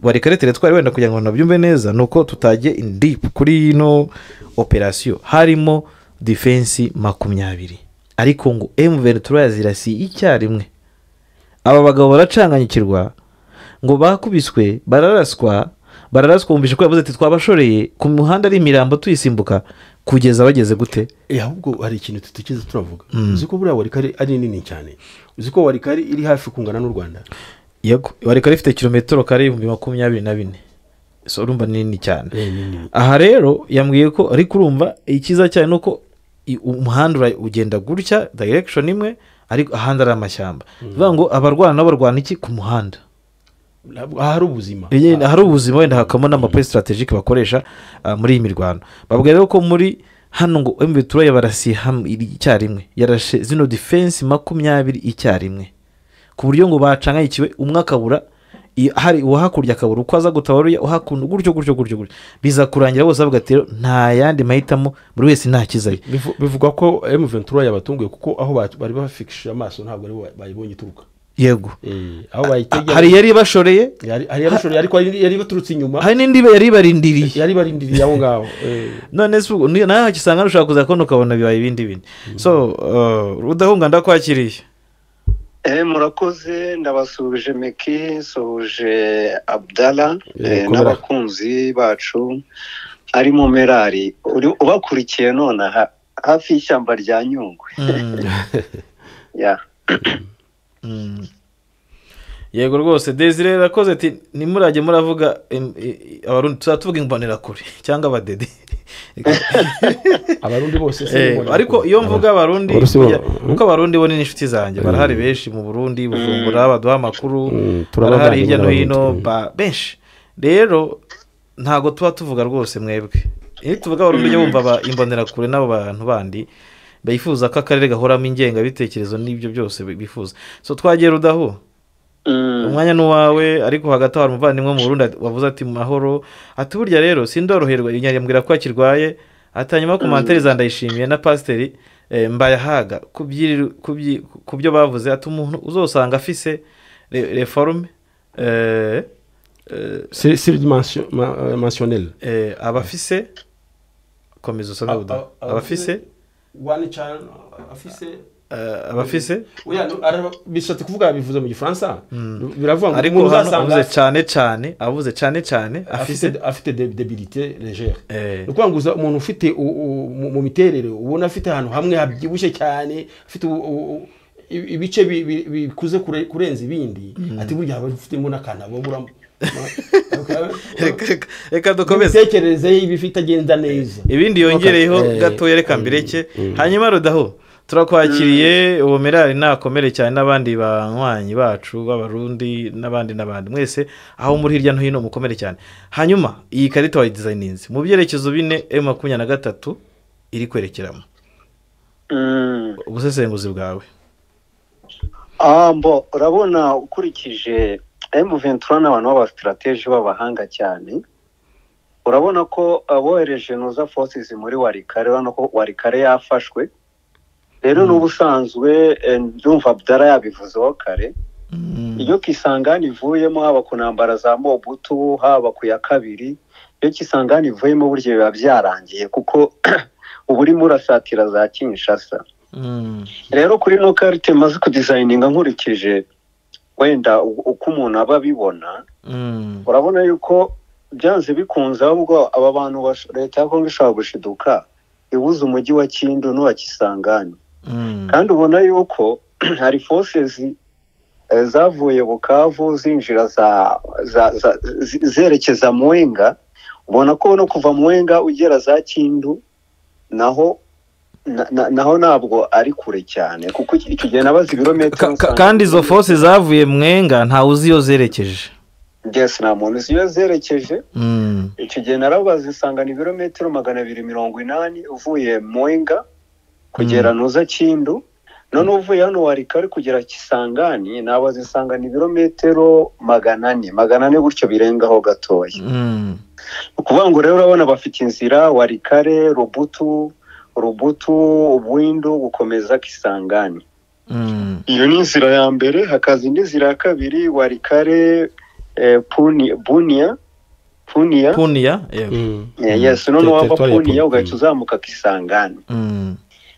B: Warikare teretwari wenda kugira ngo nabyumve neza nuko tutajye in deep kuri ino operation harimo defense 20 ariko ngo MV yazirasi icyarimwe aba bagabo baracanganyikirwa ngo bakubiswe bararaswa umvishe ko yavuze ati twabashoreye ku muhanda ari imirambo tuyisimbuka kugeza bageze gute
F: ahubwo hari ikintu tutigeze turavuga uzi ko buriya Warikare ari nini cyane uzi ko Warikare iri hafi kungana n'u Rwanda
B: yego Warikare ifite kilometero kare 24 so urumva nini cyane aha rero yambwiye ko ariko urumva ikiza cyane nuko umuhanda ugenda gutya direction imwe ariko ahandi ari amashyamba bivuga ngo abarwana n'abarwana iki ku muhanda
F: hari ubuzima
B: wenda hakamo n'amape strategique bakoresha muri iyi mirwano babwira rero ko muri hano ngo MV yabarasiye icyarimwe yarashe zino defense 20 icyarimwe ku buryo ngo bacangayikiwe umwe akabura hari uhakurya akabura uko aza gutabaruya uhakunda gutyo biza kurangira bose bavuga ati nta yandi mahitamo buri wese nta kizaye
F: bivugwa ko M23 yabatunguye kuko aho bari bafikishije amaso ntabwo ari bayibonye ituruka
B: yego
F: aho bayitegera
B: hari yari bashoreye
F: ariko yari baturutse inyuma
B: hari n'indi yari barindiriye
F: aho ngaho
B: none se naho Kisangani ushaka kuza kubona ukabona bibaye ibindi so Rudahunga ndakwakiriye
G: murakoze ndabasubije Meki soje Abdallah n'abakunzi bacu ari mu Merari ubakurikiye none hafi y'ishyamba rya Nyungwe
B: yego rwose Desire rakoze ati nimurage muravuga abarundi tuvuga imbonera kure cyangwa abadede
F: abarundi bose
B: ariko iyo mvuga abarundi uko abarundi bo ni inshuti zanjye barahari benshi mu Burundi Bujumbura baduha amakuru barahari hirya no hino benshi rero ntago tuvuga rwose mwebwe iyo tuvuga abarundi ujya bumva imbonera kure n'abo bantu bandi bifuza ko akarere gahoramo ingengabitekerezo n'ibyo byose bifuza so twagiye Rudahu umwanya n'uwawe ariko hagati hari umuvandimwe mu Burundi wavuze ati mahoro ati burya rero sindoroherwa inyambwira ko akirwaye atanyuma commentaire zandayishimiye na pasiteri mbayahaga kubyo bavuze ati umuntu uzosanga afise reforme
F: dimensionnel
B: abafise komeza usanga abafise
F: one child afise
B: abafise
F: bishatse kuvuga bivuze mu Gifaransa biravuga ngo
B: ariko avuze cyane
F: afite debilité légère nuko nguza umuntu ufite mu miterere ubona afite ahantu hamwe habyibushye cyane afite ibice bikuze kurenza ibindi ati burya haba ufitemo n'akanabo buramo
A: reka dukomeze
F: imitekerereze y'ibifite agenda neza
A: ibindi yongereyeho gatoya reka mbireke hanyuma Rudaho turakwakiriye uwo Merari nakomere cyane n'abandi banywanyi bacu b'abarundi n'abandi mwese aho muri hirya no hino mukomere cyane hanyuma iyi karita wa designinze mu byerekezo bine M23 iri kwerekeramo ubusesenguzi bwawe
G: mbo urabona ukurikije M23 n'abantu b'abastrategie b'abahanga cyane urabona ko abohereje noza forces muri Warikare urabona ko Warikare yafashwe rero n'ubusanzwe ndumva Abdallah yabivuzeho kare iyo Kisangani ivuyemo haba ku ntambara za Mobutu haba ku ya kabiri iyo Kisangani ivuyemo buryo biba byarangiye kuko ubu uri murasatira za Kinshasa rero kuri no carte maze ku designinga nkurikije wenda uko umuntu aba bibona urabona yuko byanze bikunze ahubwo aba bantu leta ya Kongo ishobora gushiduka ibuze umujyi wa Kindu n'uwa Kisangani kandi ubona yuko hari forces zavuye Bukavu zinjira zerekeza Mwenga ubona ko no kuva Mwenga ugera za Kindu naho ntabwo ari kure cyane kuko icyo gihe nabaza ibirometero
A: kandi izo forces zavuye Mwenga nta uzi iyo zerekeje
G: yes nta muntu uzi iyo zerekeje icyo gihe narabaza isangana ibirometero 280 uvuye Mwenga kugera nuza Kindu none uvuye hano Warikare kugera Kisangani nabaza isangana ibirometero 400 gutyo birengaho gatoya ukuvuga ngo rero urabona bafite inzira Warikare Rubutu Ubwindu gukomeza Kisangani iyo ni inzira ya mbere hakaza indi nzira ya kabiri Warikare Punia yes none wava Punia ugahita uzamuka Kisangani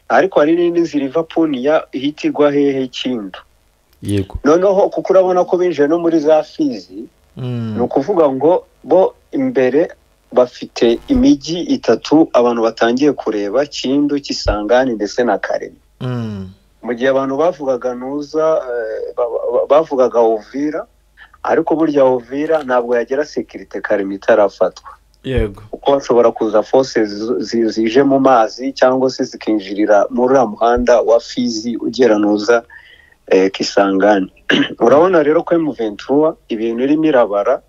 G: ariko hari n'indi nzira iva Punia ihitirwa hehe Kindu
F: yego
G: noneho kuko urabona ko binjiye no muri za Fizi ni ukuvuga ngo bo imbere bafite imijyi itatu abantu batangiye kureba Kindu Kisangani ndetse na Karemi mu gihe abantu bavugaga nuza bavugaga Uvira ariko burya Uvira ntabwo yagera security Karemi itarafatwa
A: yego
G: uko bashobora kuza forces zije mu mazi cyangwa se zikinjirira muri muhanda wa Fizi ugera nuza Kisangani urabona rero ko M23 ibintu irimo irabara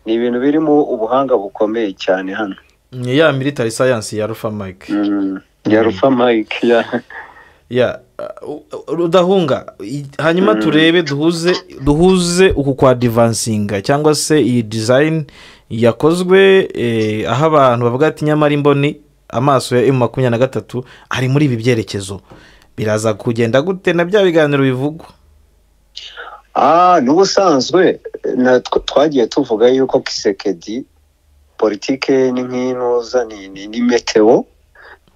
G: ni ibintu birimo ubuhanga bukomeye cyane hano
A: ya military science ya Rufa Mike
G: ya Rufa Mike
A: ya Rudahunga hanyuma turebe duhuze uku kwa advancinga cyangwa se iyi design yakozwe aho abantu bavuga ati nyamara imboni amaso ya M23 ari muri ibi byerekezo biraza kugenda gute na bya biganiro bivugwa
G: n'ubusanzwe twagiye tuvuga yuko Kisekedi politike ni nk'inoza ni meteo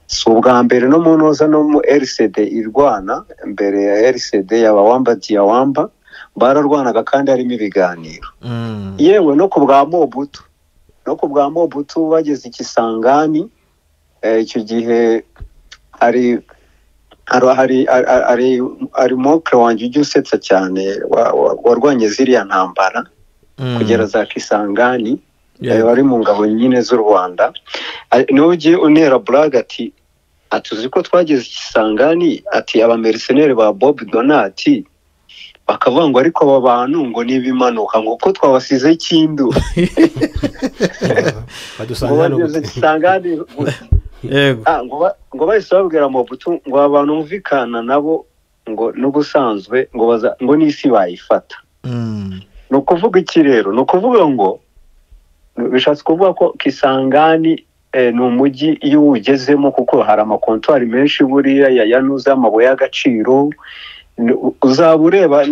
G: si ubwa mbere no mu noza no mu RCD irwana mbere ya RCD y'abawamba Diawamba bararwanaga kandi harimo ibiganiro yewe no ku bwa Mobutu bageze Kisangani icyo gihe hari mokre wanjye ujya usetsa cyane warwanye ziriya ntambara kugera za Kisangani wari mu ngabo nyine z'u Rwanda niwe ugiye unera blague ati uzi ko twageze Kisangani ati abamercenaires ba Bob Donati bakavuga ngo ariko aba bantu ngo nibimanuka ngo ko twabasize Kindu badusangana Kisangani
A: yego
G: ngo bahise babwira Mobutu ngo abantu mvikana nabo ngo n'ubusanzwe ngo n'isi bayifata no kuvuga iki rero no kuvuga ngo bishatse kuvuga ko Kisangani ni umujyi iyo ugezemo kuko hari amakontwari menshi buriya yanuza amabuye y'agaciro uzaba ureba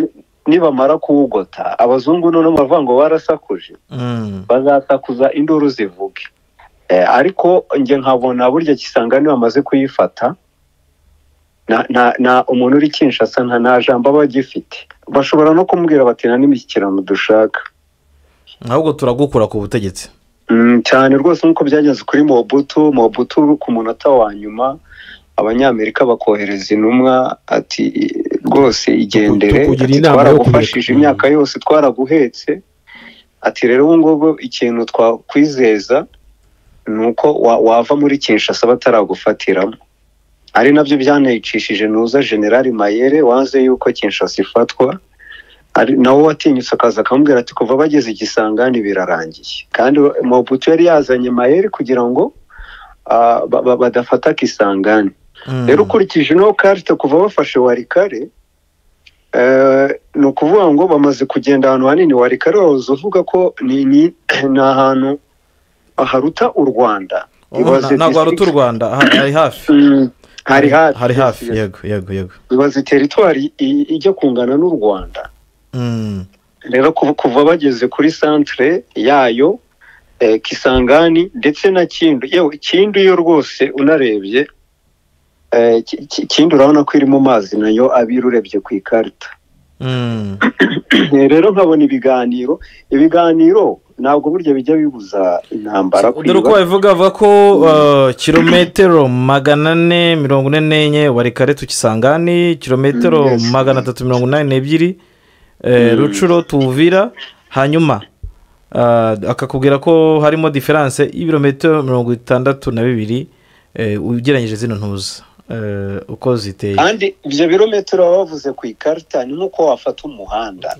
G: nibamara kuwugota abazungu none bavuga ngo barasakuje bazasakuza induru zivuge ariko nge nkabona burya Kisangani bamaze kuyifata na umuntu uri Kinshasa nta jambo aba agifite bashobora no kumubwira bati na n'imishyikirano dushaka
A: ahubwo turagukura ku butegetsi
G: cyane rwose nk'uko byagenze kuri Mobutu ku munota wa nyuma abanyamerika bakohereza intumwa ati rwose igendere
F: tukugira
G: ati
F: inama yo
G: twaragufashije
F: kubireka.
G: imyaka yose twaraguhetse ati rero ubu ngubu ikintu twakwizeza ni uko wava muri Kinshasa bataragufatiramo ari nabyo byanayicishije nuza General Mayere wanze yuko Kinshasa ifatwa ari nawe watinyutse akaza akamubwira ati kuva bageze Igisangani birarangiye kandi Mobutu yari yazanye Mayere kugira ngo badafata Kisangani rero ukurikije no carte kuva bafashe Walikale ni ukuvuga ngo bamaze kugenda ahantu hanini Walikale wahoze uvuga ko ni ahantu haruta u Rwanda
B: ntabwo haruta u Rwanda hari hafi hari hafi yego
G: ibaze teritwari ijya kungana n'u Rwanda rero kuva bageze kuri centre yayo Kisangani ndetse na Kindu yewe Kindu yo rwose unarebye Kindu urabona ko iri mu mazi nayo abira urebye ku ikarita rero nkabona ibiganiro ntabwo burya bijya bibuza intambara
B: dore uko bavuga ko kilometero 444 Walikale tu Kisangani kilometero 382 Rucuro tuvira hanyuma akakubwira ko harimo diferanse y'ibirometero 62 ugereranyije zino ntuza uko ziteye
G: kandi ibyo birometero bavuze ku ikarita ni nkuko wafata umuhanda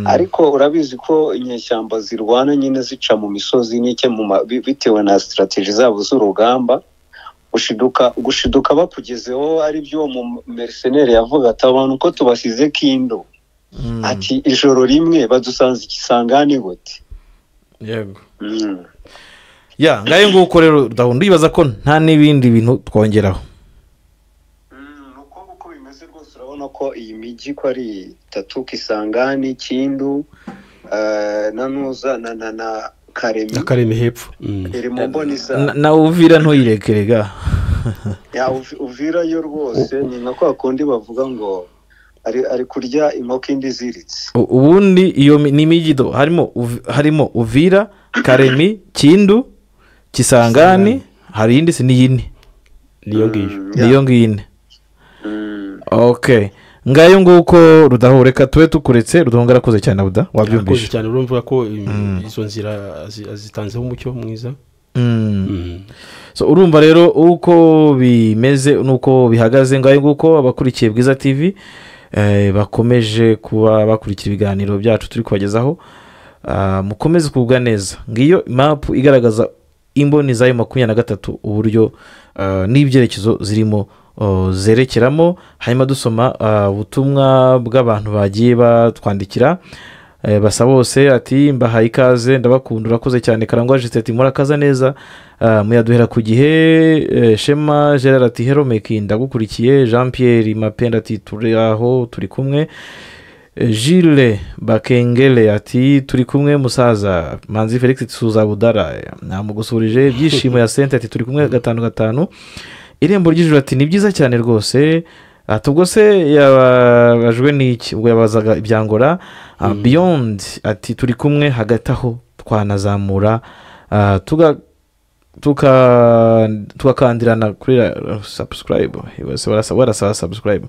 G: ariko urabizi ko inyeshyamba zirwana nyine zica mu misozi n'ike bitewe na strategy zabo z'urugamba gushiduka bakugezeho ari byo mu mercenaire yavuga ati abantu ko tubasize Kindu ati ijoro rimwe badusanze Kisangani gute
B: yego ngayo nguko rero ndahunda yibaza ko nta n'ibindi bintu twongeraho
G: uko bimeze rwose urabona ko iyi migi ko ari 3 Kisangani Kindu na Nuza na
F: Karemi hepfo
G: iri mu mboniza
B: na Uvira ntuyirekerega
G: Uvira yo rwose ni nako akundi bavuga ngo ari kurya inkoko indi ziritse
B: ubundi iyo ni migido harimo Uvira Karemi Kindu Kisangani hari indi siniyine niyo ngiyo okay ngayo nguko rudahureka tube tukuretse rudahongara koze cyane abuda wabyumvise
F: cyane urumva ko izo nzira zitanzeho umucyo mwiza
B: so urumva rero uko bimeze nuko bihagaze ngayo nguko abakurikiye Bwiza TV bakomeje kuba bakurikira ibiganiro byacu turi kubagezaho mukomeze kubwa neza ngiyo map igaragaza imboni zayo 23 uburyo n'ibyerekezo zirimo zerekeramo hanyuma dusoma ubutumwa bw'abantu bagiye batwandikira basa bose ati mbahaye ikaze ndabakunda urakoze cyane Karangwa Justin murakaza neza muyaduhera ku gihe Shema Gerard ati Hero Meki ndagukurikiye Jean Pierre Mapenda ati turi aho turi kumwe Gilles Bakengele ati turi kumwe musaza Manzi Felix Suza Budara namugusurije byishimo ya Sente ati turi kumwe 5 Irembo ry'ijuru ati ni byiza cyane rwose atubwo se yabajwe n'iki ubwo yabazaga ibyangora Beyond ati turi kumwe hagati aho twanazamura tukakandirana kuri subscribe barasaba subscribe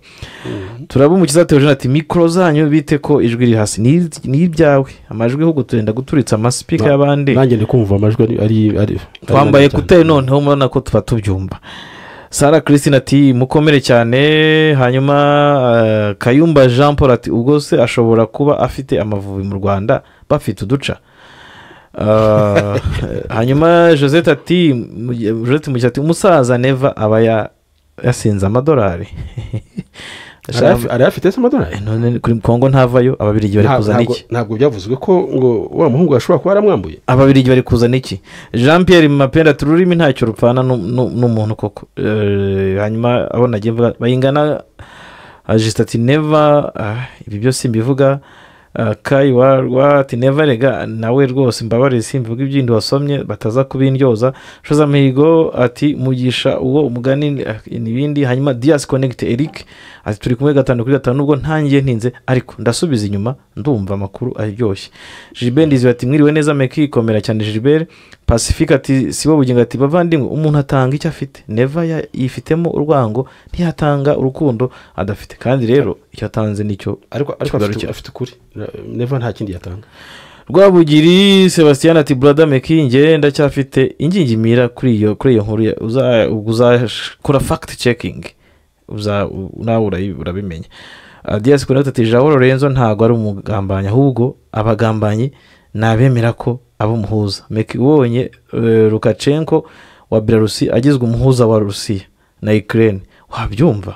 B: turabumukiza Theogene ati mikro zanyu bite ko ijwi riri hasi ni ibyawe amajwi ho gutenda guturitsa amaspeaker y'abandi
F: nanjye ndi kumva amajwi ari
B: twambaye kuteye noneho murana ko tuba tubyumva Sara Christine ati mukomere cyane hanyuma Kayumba Jean Paul ati ubwo se ashobora kuba afite amavubi mu Rwanda bafite uduca hanyuma Josette ati umusaza Neva aba yasinze amadolari
F: ari afite se amadolari
B: none kuri Kongo ntavayo ababirigi bari kuzana iki
F: ntabwo byavuzwe ko ngo wa muhungu ashobora kuba aramwambuye
B: ababirigi bari kuzana iki Jean Pierre Mapenda tururimi ntacyo rupfana n'umuntu koko hanyuma abo nagiye bayingana Justin Neva ibi byose mbivuga Kai warwa ati neva rega nawe rwose mbabare simvuga ibyindi wasomye bataza kubindyoza. Shoza Mihigo ati mugisha uwo umugani n'ibindi. Hanyuma Dias Connect Eric ati turi kumwe 5-5 nubwo ntangiye ntinze ariko ndasubiza inyuma ndumva amakuru aryoshye. Gilbert Ndizi ati mwiriwe neza Meki komera cyane Gilbert. Pacifique ati sibo bugingo ati bavandimwe umuntu atanga icyo afite neva yifitemo urwango ntiyatanga urukundo adafite kandi rero icyo atanze nicyo
F: ariko afite ukuri neva nta kindi yatanga.
B: Rwabugiri Sebastien ati brother Meki nge ndacyafite ingingimira kuri iyo nkuru uzakora fact checking nawe urabimenya. Dias Connect ati Joao Lorenzo ntago ari umugambanyi ahubwo abagambanyi nabemera ko abo umuhuza. Meki ubonye Lukashenko wa Belarusi agizwe umuhuza wa Rusiya na Ukraine wabyumva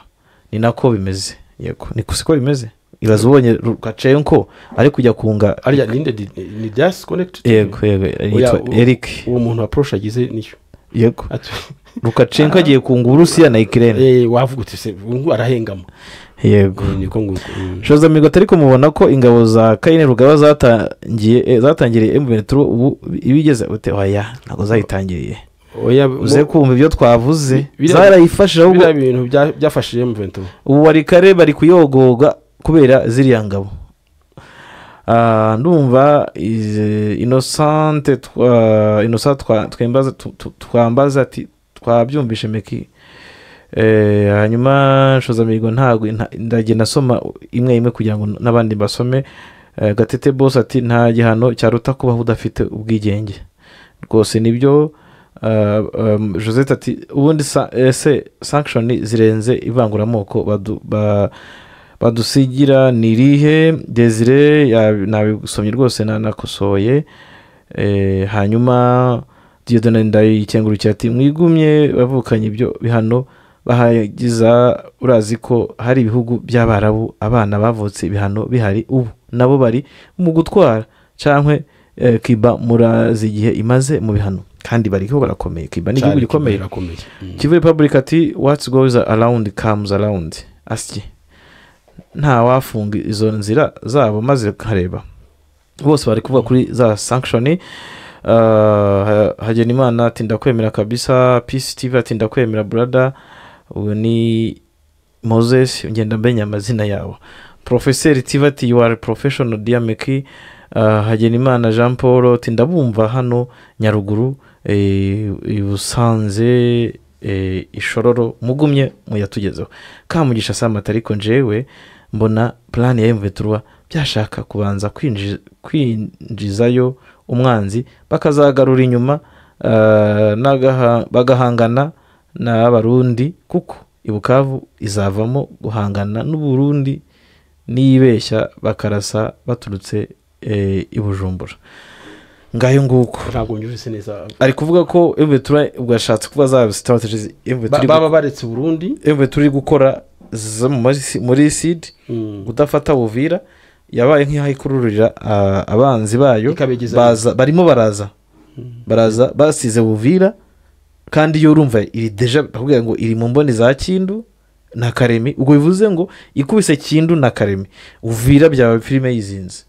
B: ni nako bimeze. Yego ni kusiko bimeze ibaze ubonye Lukashenko ari kujya kunga
F: ariya ninde ni Dias Connect.
B: Yego Eric
F: uwo muntu approach agize nicyo.
B: Yego Lukashenko agiye kunga Urusiya na Ukraine
F: wavuga uti se arahengama.
B: Yego
F: niko nguko.
B: Shoza Mihigo ariko mubona ko ingabo za Kayine Rugaba zatangiriye M23 ubu ibigeze ute oya ntago zayitangiriye uze kumva ibyo twavuze zarayifashije ahubwo
F: ibintu byafashije M23
B: ubu wari kare bari kuyogoga kubera ziriya ngabo. Ndumva Innocent twambaza ati twabyumvishe Meki. Hanyuma Shoza Mihigo ntago ndagenda nasoma imwe kugira ngo nabandi basome. Gatete boss ati nta gihano cyaruta kuba udafite ubwigenge rwose nibyo. Josette ati ubundi sanction zirenze ivanguramoko badusigira nirihe. Desire nabisomye rwose nakosoye. Hanyuma Dieudonne Ndayikengurukira ati mwigumye bavukanye ibyo bihano bahagiza urazi ko hari ibihugu by'Abarabu abana bavutse ibihano bihari ubu nabo bari mu gutwara cankwe Kiba murazi igihe imaze mu bihano kandi bariho barakomeye. Kiba ni igihugu gikomeye. Kivu Republic ati what goes around comes around. Asye nta wafunga izo nzira zabo maze kareba bose bari kuvuga kuri za sanction. Hagenimana ati ndakwemera kabisa. Peace TV ati ndakwemera brother. Ubu ni Moses ngenda mbenya amazina yawo. Professor TV ati you are professional dear Meki. Hagenimana Jean Paul ati ndabumva hano Nyaruguru Busanze Ishororo mugumye muyatugezeho. Kamugisha Samata ariko njewe mbona plan ya M23 byashaka kubanza kwinjizayo umwanzi bakazagarura inyuma bagahangana n'Abarundi kuko Ibukavu izavamo guhangana n'Uburundi nibeshya bakarasa baturutse Ibujumbura. Ngayo nguko
F: ntabwo nyumvise neza
B: ari kuvuga ko M23 ubwashatse kuba za strategies M23
F: baba baretse Burundi
B: M23 gukora muri seed gudafata Buvira yabaye nk'ihayikururira abanzi bayo barimo baraza basize Buvira kandi yo urumva iri deja bakubwira ngo iri mu mboni za Kindu na Karemi ubwo bivuze ngo ikubise Kindu na Karemi Uvira byaba filime yizinze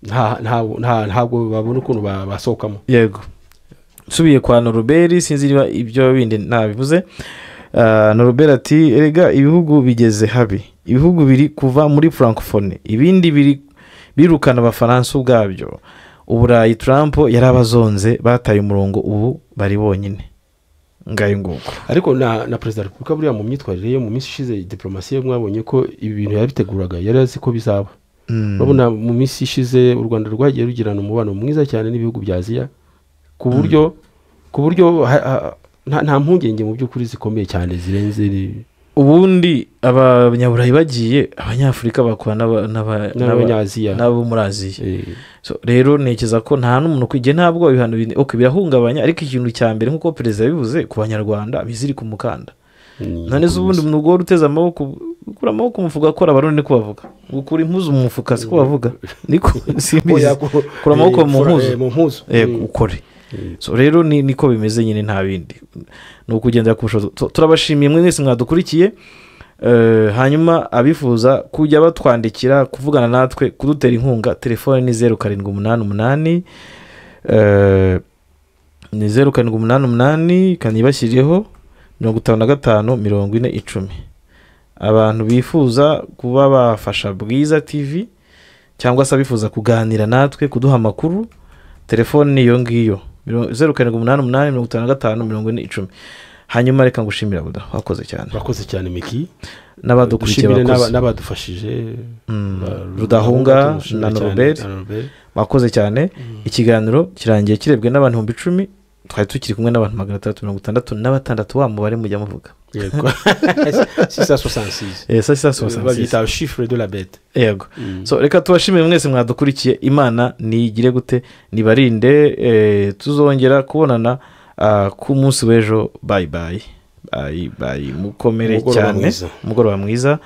F: ntabwo babona ukuntu basokamo.
B: Yego nsubiye kwa Noruberi sinzi niba ibyo bindi nabivuze. Noruberi ati erega ibihugu bigeze habi ibihugu biri kuva muri Francophonie ibindi birukana Abafaransa ubwabyo. Uburayi Trump yarabazonze bataye umurongo ubu bari bonyine. Ngayo nguko
F: ariko na President Republika buriya mu myitwarire yo mu minsi ishize diplomasi yo mwabonye ko ibi bintu yabiteguraga yari azi ko bizaba. Babona mu minsi ishize u Rwanda rwagiye rugirana umubano mwiza cyane n'ibihugu bya Aziya ku buryo nta mpungenge mu by'ukuri zikomeye cyane zirenze.
B: Ubundi abanyaburayi bagiye Abanyafurika bakora
F: n'Abanyaziya
B: nabo muri Aziya. So rero nekeza ko nta n'umuntu kwijye ntabwo ibihano birahungabanya ariko ikintu cya mbere nkuko perezida bivuze ku Banyarwanda biziri ku mukanda. None zubundi umugore uteza amaboko ukura amaboko umufuka akora Abarundi ko bavuga ukura impuzu mu mufuka siko bavuga niko simbizi kura amaboko mu mpuzu ukore. So rero niko bimeze nyine nta bindi no kugenda kurusha. Turabashimiye mwese mwadukurikiye hanyuma abifuza kujya batwandikira kuvugana natwe kudutera inkunga telefone ni 0788 ni 0788 kanibashyireho 55 abantu bifuza kuba bafasha Bwiza TV cyangwa se abifuza kuganira natwe kuduha amakuru telefone ni iyo ngiyo 0788 hanyuma reka ngushimira buda wakoze cyane
F: Miki
B: n'abadukurikiye
F: n'abadufashije
B: Rudahunga na Norbert bakoze cyane ikiganiro kirangiye kirebwe n'abantu 10,000 twari tukiri kumwe n'abantu 366 wa mubare mujya muvuga
F: yego 666
B: 666
F: bagita le chiffre de la bête
B: yego so reka tubashimire mwese mwadukurikiye Imana nigire gute nibarinde tuzongera kubonana ku munsi w'ejo bye bye mukomere cyane umugoroba mwiza